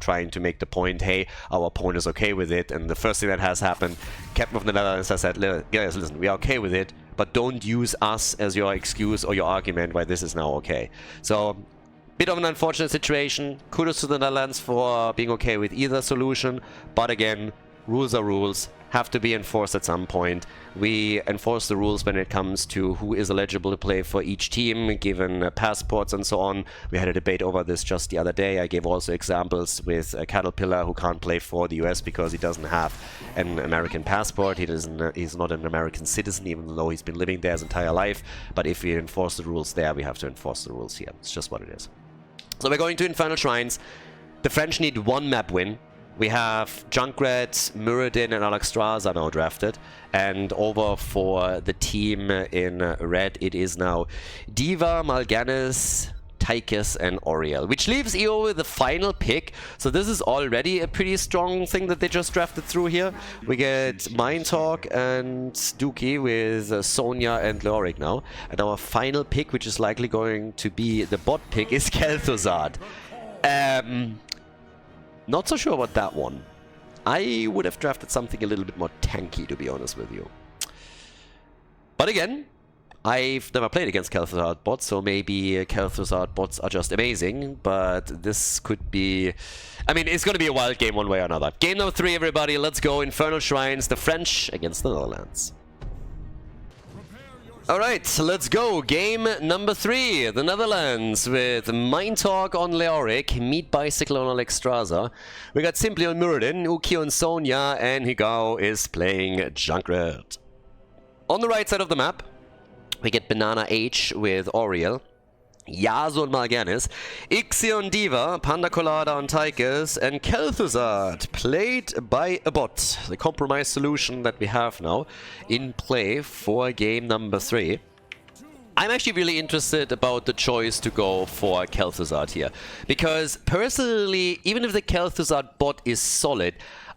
trying to make the point, hey, our opponent is okay with it. And the first thing that has happened, Captain of the Netherlands has said, guys, listen, we are okay with it, but don't use us as your excuse or your argument why this is now okay. So, bit of an unfortunate situation. Kudos to the Netherlands for being okay with either solution. But again, rules are rules, have to be enforced at some point. We enforce the rules when it comes to who is eligible to play for each team, given passports and so on. We had a debate over this just the other day. I gave also examples with Caterpillar, who can't play for the US because he doesn't have an American passport. He's not an American citizen, even though he's been living there his entire life. But if we enforce the rules there, we have to enforce the rules here. It's just what it is. So we're going to Infernal Shrines. The French need one map win. We have Junkrat, Muradin, and Alexstrasza now drafted. And over for the team in red, it is now Diva, Mal'Ganis, Tychus, and Oriel, which leaves EO with the final pick. So this is already a pretty strong thing that they just drafted through here. We get Mindtalk and Dookie with Sonya and Leoric now. And our final pick, which is likely going to be the bot pick, is Kel'Thuzad. Not so sure about that one. I would have drafted something a little bit more tanky, to be honest with you. But again, I've never played against Kel'Thuzad bots, so maybe Kel'Thuzad bots are just amazing, but this could be... I mean, it's going to be a wild game one way or another. Game number 3, everybody. Let's go. Infernal Shrines, the French against the Netherlands. Alright, let's go. Game number 3. The Netherlands with Mindtalk on Leoric, Meat Bicycle on Alexstrasza. We got Simply on Muradin, Uki on Sonya, and Higao is playing Junkrat. On the right side of the map, we get Banana H with Oriel, Yasuo and Mal'Ganis, Ixion Diva, Panda Colada on Tychus, and Kel'Thuzad, played by a bot. The compromise solution that we have now in play for game number 3. I'm actually really interested about the choice to go for Kel'Thuzad here, because personally, even if the Kel'Thuzad bot is solid,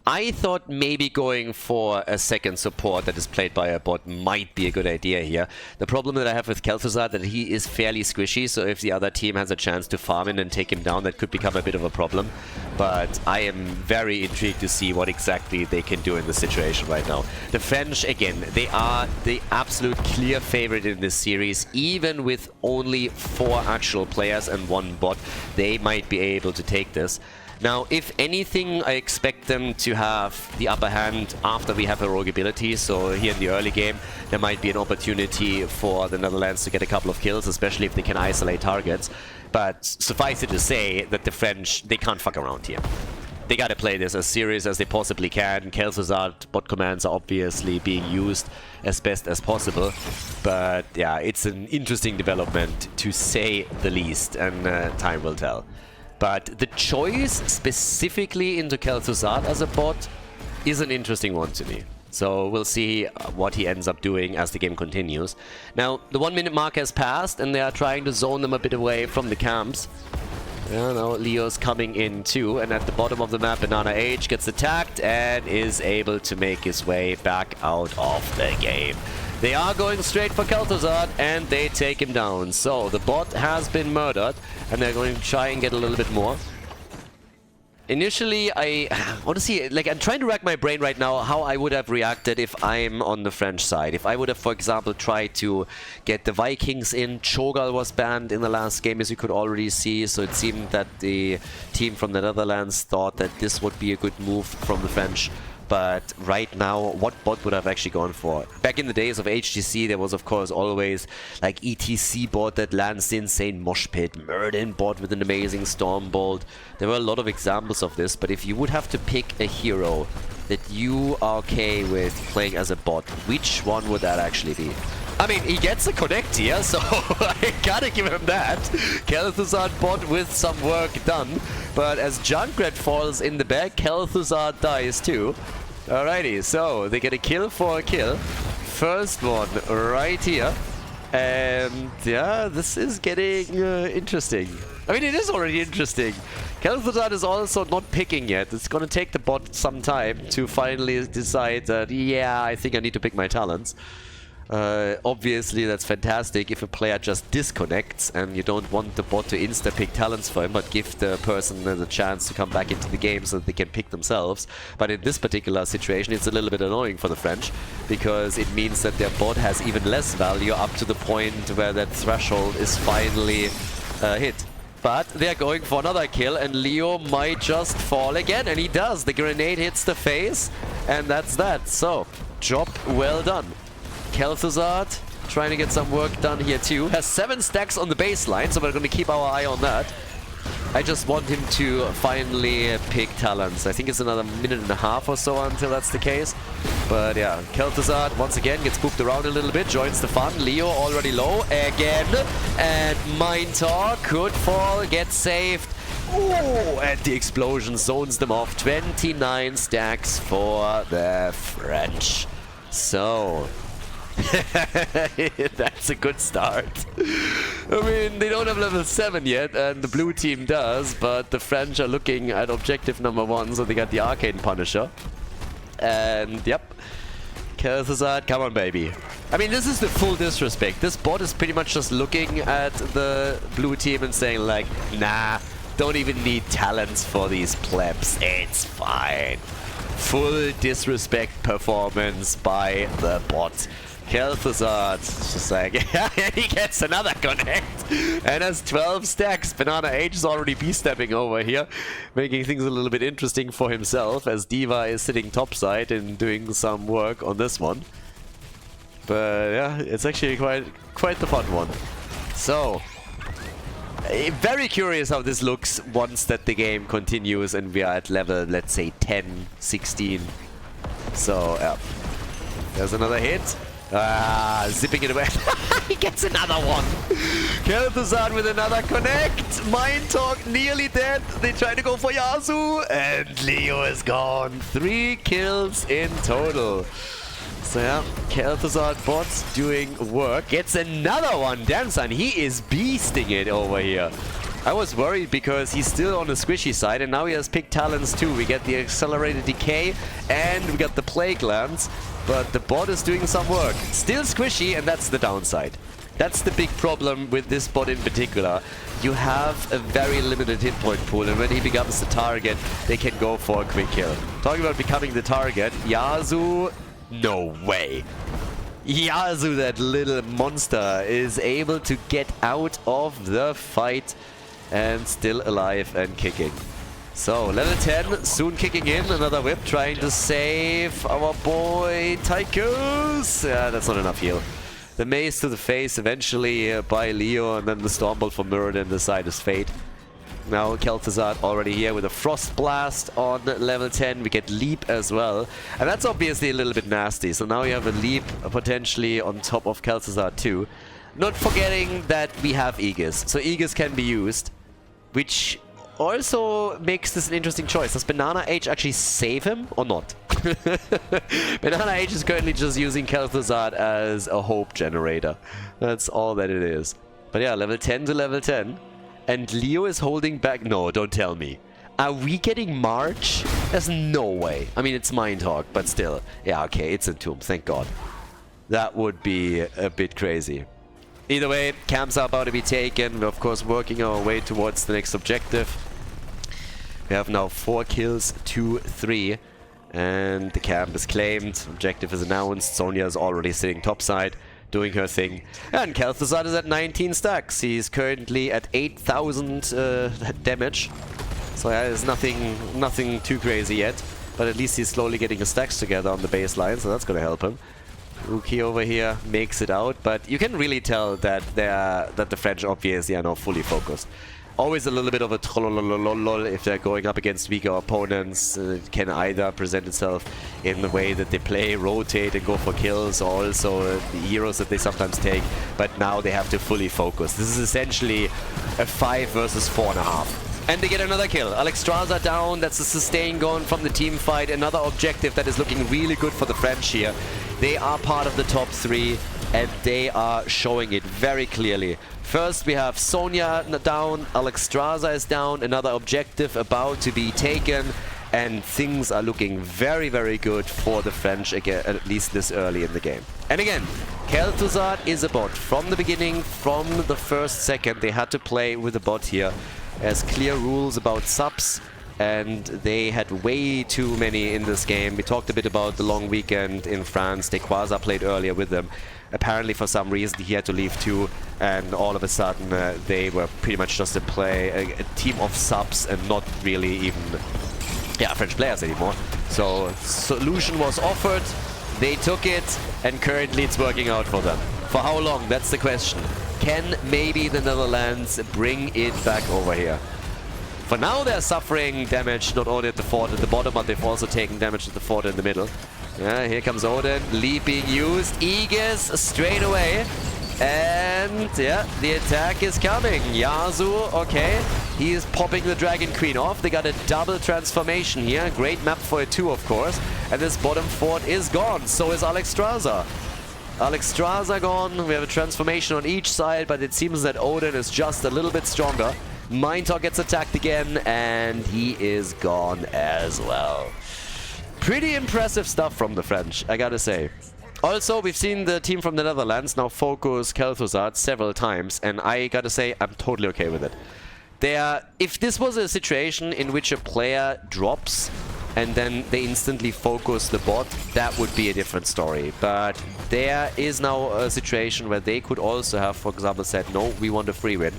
I thought maybe going for a second support that is played by a bot might be a good idea here. The problem that I have with Kel'Thuzad that he is fairly squishy, so if the other team has a chance to farm in and take him down, that could become a bit of a problem. But I am very intrigued to see what exactly they can do in this situation right now. The French, again, they are the absolute clear favorite in this series. Even with only 4 actual players and 1 bot, they might be able to take this. Now, if anything, I expect them to have the upper hand after we have heroic abilities. So here in the early game, there might be an opportunity for the Netherlands to get a couple of kills, especially if they can isolate targets. But suffice it to say that the French, they can't fuck around here. They gotta play this as serious as they possibly can. Kel'Thuzad bot commands are obviously being used as best as possible. But yeah, it's an interesting development to say the least, and time will tell. But the choice specifically into Kel'Thuzad as a bot is an interesting one to me. So we'll see what he ends up doing as the game continues. Now, the 1 minute mark has passed and they are trying to zone them a bit away from the camps. Yeah, now Leo's coming in too, and at the bottom of the map, Banana H gets attacked and is able to make his way back out of the game. They are going straight for Kel'Thuzad and they take him down. So the bot has been murdered and they're going to try and get a little bit more. Initially, I want to see, like, I'm trying to rack my brain right now how I would have reacted if I'm on the French side. If I would have, for example, tried to get the Vikings in. Cho'Gall was banned in the last game, as you could already see, so it seemed that the team from the Netherlands thought that this would be a good move from the French. But right now, what bot would I've actually gone for? Back in the days of HGC, there was of course always like ETC bot that lands the insane mosh pit, Murden bot with an amazing storm bolt. There were a lot of examples of this, but if you would have to pick a hero that you are okay with playing as a bot, which one would that actually be? I mean, he gets a connect here, so I gotta give him that. Khaldor bot with some work done, but as Junkrat falls in the back, Khaldor dies too. Alrighty, so they get a kill for a kill. First one right here. And yeah, this is getting interesting. I mean, it is already interesting. Khaldor is also not picking yet. It's gonna take the bot some time to finally decide that, yeah, I think I need to pick my talents. Obviously that's fantastic if a player just disconnects and you don't want the bot to insta-pick talents for him, but give the person the chance to come back into the game so that they can pick themselves. But in this particular situation it's a little bit annoying for the French, because it means that their bot has even less value up to the point where that threshold is finally hit. But they're going for another kill and Leo might just fall again, and he does. The grenade hits the face and that's that. So, job well done. Khaldor trying to get some work done here too. Has 7 stacks on the baseline, so we're going to keep our eye on that. I just want him to finally pick talents. I think it's another minute and a half or so until that's the case. But yeah, Khaldor once again gets pooped around a little bit, joins the fun. Leo already low again. And Mindtalk could fall, gets saved. Ooh, and the explosion zones them off. 29 stacks for the French. So... that's a good start. I mean, they don't have level 7 yet, and the blue team does, but the French are looking at objective number 1, so they got the Arcane Punisher. And, yep. Khaldor, come on, baby. I mean, this is the full disrespect. This bot is pretty much just looking at the blue team and saying, like, nah, don't even need talents for these plebs. It's fine. Full disrespect performance by the bot. Khaldor, it's just like, he gets another connect and has 12 stacks. Banana H is already B-stepping over here, making things a little bit interesting for himself, as Diva is sitting topside and doing some work on this one. But yeah, it's actually quite the fun one. So, very curious how this looks once that the game continues and we are at level, let's say, 10, 16. So, yeah. There's another hit. Zipping it away. He gets another one. Khaldor with another connect. Mindtalk nearly dead. They try to go for Yasuo. And Leo is gone. 3 kills in total. So yeah, Khaldor bot doing work. Gets another one. Damn son, he is beasting it over here. I was worried because he's still on the squishy side, and now he has picked talents too. We get the accelerated decay and we got the plague lance, but the bot is doing some work. Still squishy, and that's the downside. That's the big problem with this bot in particular. You have a very limited hit point pool, and when he becomes the target, they can go for a quick kill. Talking about becoming the target, Yasuo, no way. Yasuo, that little monster, is able to get out of the fight and still alive and kicking. So, level 10, soon kicking in. Another whip, trying to save our boy Tychus. Yeah, that's not enough heal. The mace to the face eventually by Leo, and then the Stormbolt for Mirrodin and the side is Fate. Now Khaldor already here with a Frost Blast on level 10. We get Leap as well. And that's obviously a little bit nasty. So now you have a Leap potentially on top of Khaldor too. Not forgetting that we have Aegis. So Aegis can be used, which also makes this an interesting choice. Does Banana H actually save him or not? Banana H is currently just using Khaldor as a hope generator. That's all that it is. But yeah, level 10 to level 10. And Leo is holding back. No, don't tell me. Are we getting March? There's no way. I mean, it's Mindtalk, but still. Yeah, okay, it's Entomb, thank God. That would be a bit crazy. Either way, camps are about to be taken. We're of course working our way towards the next objective. We have now 4 kills, 2, 3. And the camp is claimed. Objective is announced. Sonya is already sitting topside, doing her thing. And Khaldor is at 19 stacks. He's currently at 8,000 damage. So there's nothing too crazy yet. but at least he's slowly getting his stacks together on the baseline, so that's going to help him. Rookie over here makes it out, but you can really tell that the French obviously are now fully focused. Always a little bit of a trollolololol if they're going up against weaker opponents. It can either present itself in the way that they play, rotate and go for kills, or also the heroes that they sometimes take, but now they have to fully focus. This is essentially a 5 versus 4.5. And they get another kill. Alexstrasza down, that's a sustain going from the team fight. Another objective that is looking really good for the French here. They are part of the top 3 and they are showing it very clearly. First we have Sonya down, Alexstrasza is down, another objective about to be taken, and things are looking very, very good for the French, again, at least this early in the game. And again, Khaldor is a bot. From the beginning, from the first second, they had to play with a bot here. There's clear rules about subs, and they had way too many in this game. We talked a bit about the long weekend in France. Quasar played earlier with them. Apparently, for some reason, he had to leave too, and all of a sudden, they were pretty much just a team of subs and not really even French players anymore. So, solution was offered, they took it, and currently it's working out for them. For how long? That's the question. Can maybe the Netherlands bring it back over here? For now, they're suffering damage not only at the fort at the bottom, but they've also taken damage at the fort in the middle. Yeah, here comes Odin. Leap being used. Aegis straight away. And yeah, the attack is coming. Yasuo, okay. He is popping the Dragon Queen off. They got a double transformation here. Great map for it too, of course. And this bottom fort is gone. So is Alexstrasza. Alexstrasza gone. We have a transformation on each side, but it seems that Odin is just a little bit stronger. Minotaur gets attacked again, and he is gone as well. Pretty impressive stuff from the French, I gotta say. Also, we've seen the team from the Netherlands now focus Khaldor several times, and I gotta say, I'm totally okay with it. If this was a situation in which a player drops and then they instantly focus the bot, that would be a different story. But there is now a situation where they could also have, for example, said, no, we want a free win.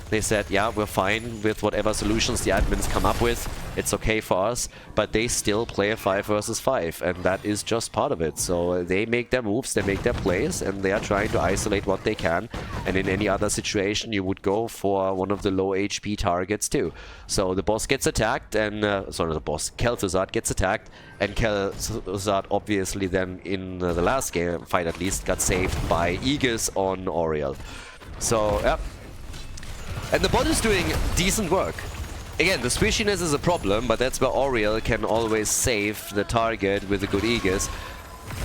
They said, yeah, we're fine with whatever solutions the admins come up with. It's okay for us. But they still play a 5 versus 5. And that is just part of it. So they make their moves, they make their plays, and they are trying to isolate what they can. And in any other situation, you would go for one of the low HP targets too. So the boss gets attacked, and... sorry, the boss. Khaldor gets attacked. And Khaldor obviously then, in the last game fight at least, got saved by Aegis on Oriel. So, yeah. And the bot is doing decent work. Again, the squishiness is a problem, but that's where Oriel can always save the target with a good Aegis.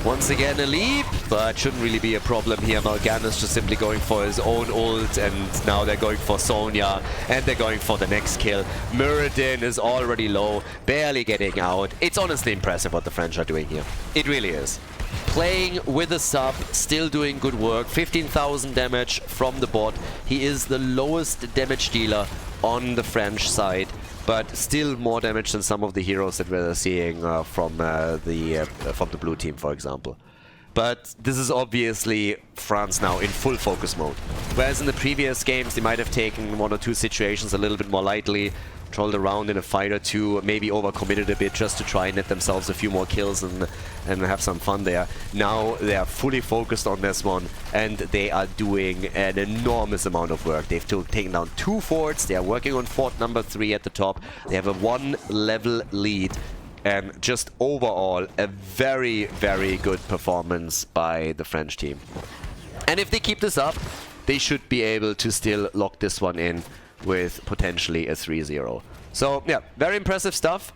Once again, a leap, but shouldn't really be a problem here. Mal'Ganis just simply going for his own ult, and now they're going for Sonya, and they're going for the next kill. Muradin is already low, barely getting out. It's honestly impressive what the French are doing here. It really is. Playing with a sub, still doing good work. 15,000 damage from the bot. He is the lowest damage dealer on the French side, but still more damage than some of the heroes that we're seeing from the blue team, for example. But this is obviously France now in full focus mode. Whereas in the previous games, they might have taken 1 or 2 situations a little bit more lightly, trolled around in a fight or two, maybe overcommitted a bit just to try and net themselves a few more kills and have some fun there. Now they are fully focused on this one, and they are doing an enormous amount of work. They've taken down 2 forts, they are working on fort number 3 at the top. They have a 1-level lead, and just overall a very, very good performance by the French team. And if they keep this up, they should be able to still lock this one in with potentially a 3-0. So yeah, very impressive stuff.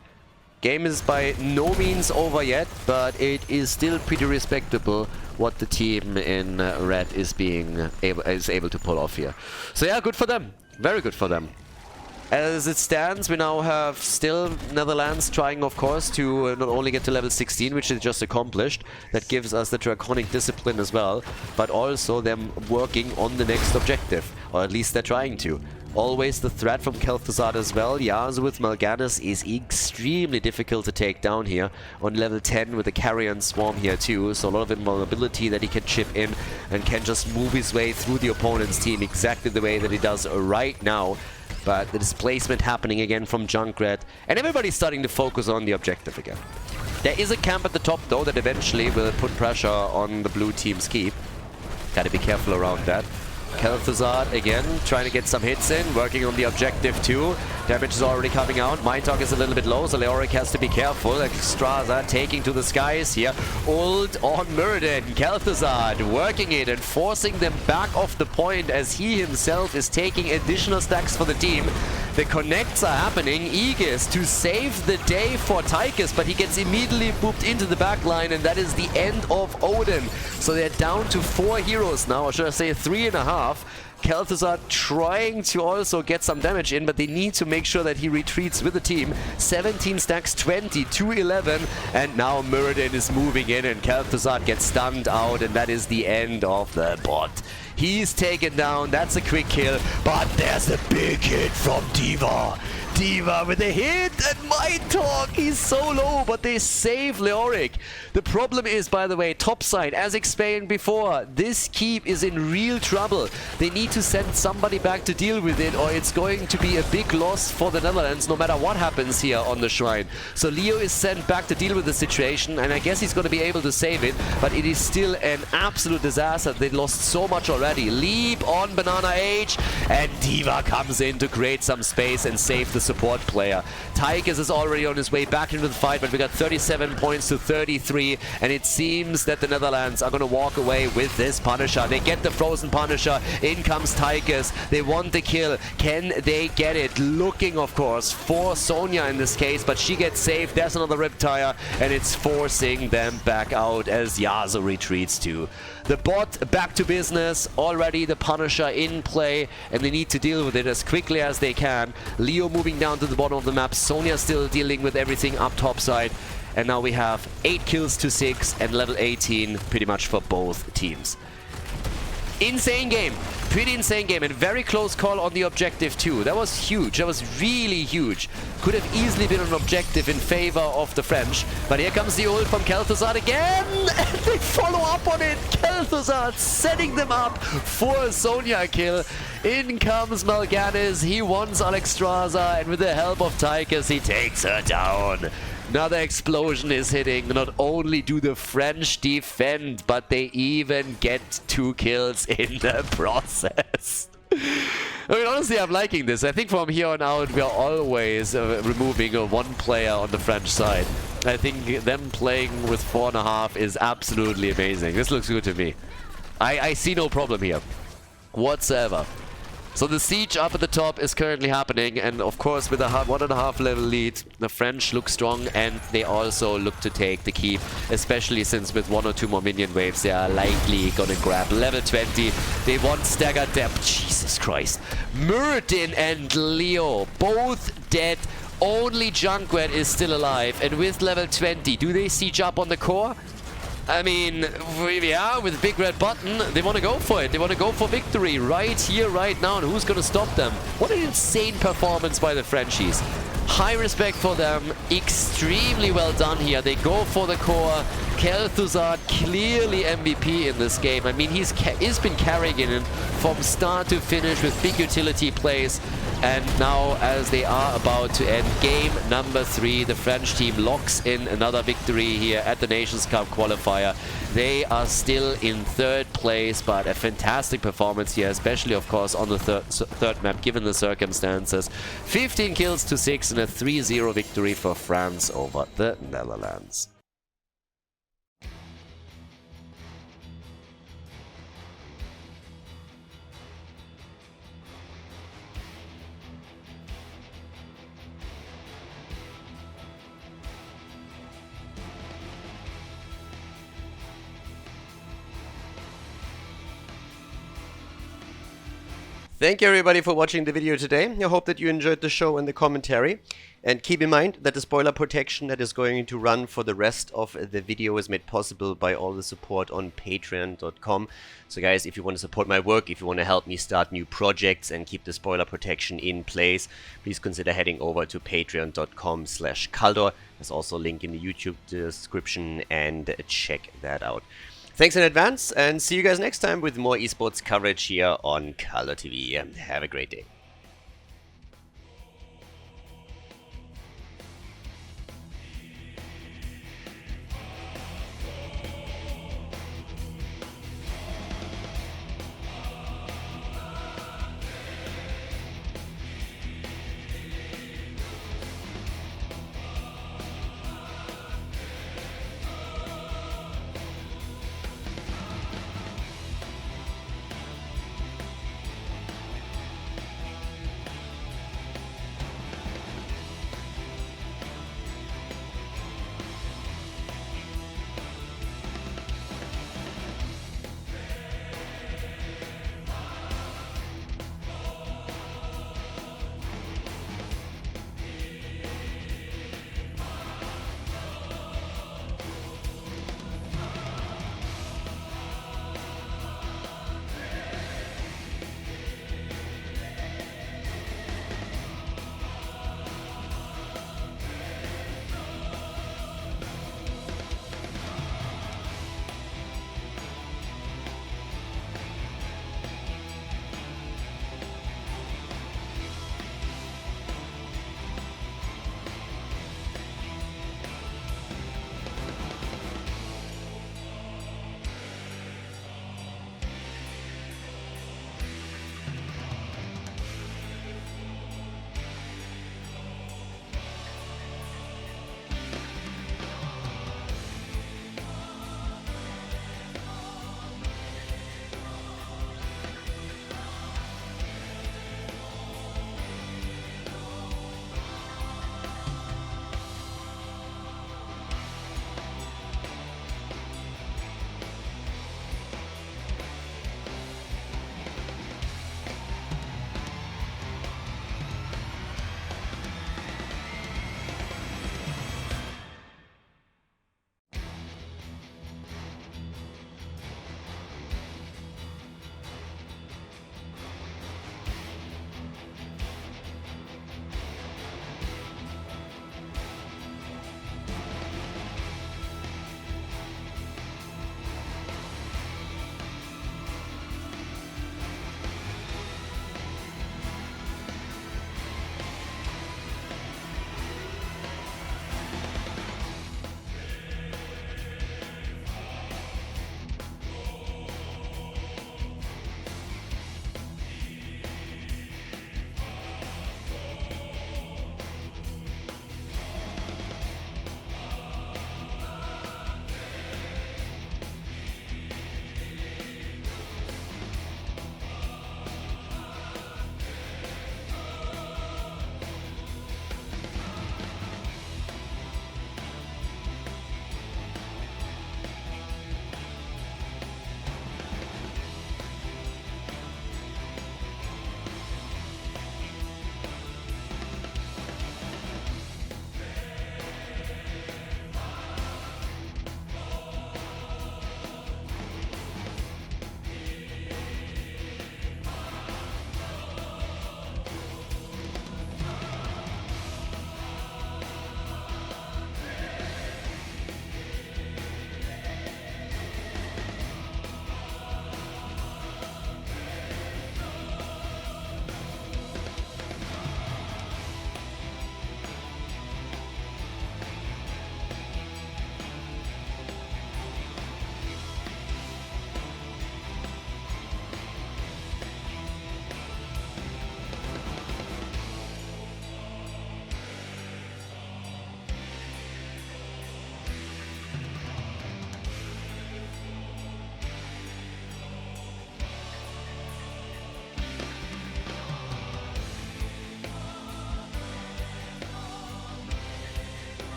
Game is by no means over yet, but it is still pretty respectable what the team in red is able to pull off here. So yeah, good for them. Very good for them. As it stands, we now have still Netherlands trying, of course, to not only get to level 16, which is just accomplished. That gives us the Draconic Discipline as well, but also them working on the next objective, or at least they're trying to. Always the threat from Khaldor as well. Yasuo with Mal'Ganis is extremely difficult to take down here. On level 10 with the Carrion Swarm here too, so a lot of invulnerability that he can chip in and can just move his way through the opponent's team exactly the way that he does right now. but the displacement happening again from Junkrat, and everybody's starting to focus on the objective again. There is a camp at the top though that eventually will put pressure on the blue team's keep. Gotta be careful around that. Khaldor again trying to get some hits in, working on the objective too. Damage is already coming out. Mindtalk is a little bit low, so Leoric has to be careful. Straza taking to the skies here. Ult on Muradin. Khaldor working it and forcing them back off the point as he himself is taking additional stacks for the team. The connects are happening. Aegis to save the day for Tychus, but he gets immediately booped into the back line, and that is the end of Odin. So they're down to 4 heroes now, or should I say 3.5. Khaldor trying to also get some damage in, but they need to make sure that he retreats with the team. 17 stacks, 20 to 11, and now Muradin is moving in, and Khaldor gets stunned out, and that is the end of the bot. He's taken down. That's a quick kill, but there's a big hit from D.Va. D.Va with a hit, and Mindtalk, he's so low, but they save Leoric. The problem is, by the way, topside, as explained before, this keep is in real trouble. They need to send somebody back to deal with it, or it's going to be a big loss for the Netherlands, no matter what happens here on the shrine. So Leo is sent back to deal with the situation, and I guess he's going to be able to save it, but it is still an absolute disaster. They lost so much already. Leap on Banana H, and D.Va comes in to create some space and save the support player. Tychus is already on his way back into the fight, but we got 37 points to 33, and it seems that the Netherlands are going to walk away with this Punisher. They get the Frozen Punisher. In comes Tychus. They want the kill. Can they get it? Looking, of course, for Sonya in this case, but she gets saved. There's another Riptire, and it's forcing them back out as Yasuo retreats too. The bot back to business. Already the Punisher in play, and they need to deal with it as quickly as they can. Leo moving down to the bottom of the map. Sonya still dealing with everything up top side. And now we have 8 kills to 6 and level 18 pretty much for both teams. Insane game. Pretty insane game, and very close call on the objective too. That was huge. That was really huge. Could have easily been an objective in favor of the French. But here comes the ult from Khaldor again, and they follow up on it. Khaldor setting them up for a Sonya kill. In comes Mal'Ganis. He wants Alexstrasza, and with the help of Tychus, he takes her down. Another explosion is hitting. Not only do the French defend, but they even get 2 kills in the process. I mean, honestly, I'm liking this. I think from here on out, we are always removing one player on the French side. I think them playing with 4.5 is absolutely amazing. This looks good to me. I see no problem here whatsoever. So the siege up at the top is currently happening, and of course with a 1.5 level lead, the French look strong, and they also look to take the keep, especially since with 1 or 2 more minion waves they are likely gonna grab level 20. They want staggered depth. Jesus Christ. Muradin and Leo both dead. Only Junkrat is still alive, and with level 20, do they siege up on the core? I mean, yeah, with Big Red Button, they want to go for it. They want to go for victory right here, right now, and who's going to stop them? What an insane performance by the Frenchies. High respect for them. Extremely well done here. They go for the core. Khaldor clearly MVP in this game. I mean, he's been carrying it from start to finish with big utility plays. And now, as they are about to end game number 3, the French team locks in another victory here at the Nations Cup qualifier. They are still in 3rd place, but a fantastic performance here, especially, of course, on the third map, given the circumstances. 15 kills to 6 and a 3-0 victory for France over the Netherlands. Thank you everybody for watching the video today. I hope that you enjoyed the show and the commentary. And keep in mind that the spoiler protection that is going to run for the rest of the video is made possible by all the support on patreon.com. So guys, if you want to support my work, if you want to help me start new projects and keep the spoiler protection in place, please consider heading over to patreon.com/Khaldor. There's also a link in the YouTube description, and check that out. Thanks in advance, and see you guys next time with more esports coverage here on Khaldor TV. Have a great day.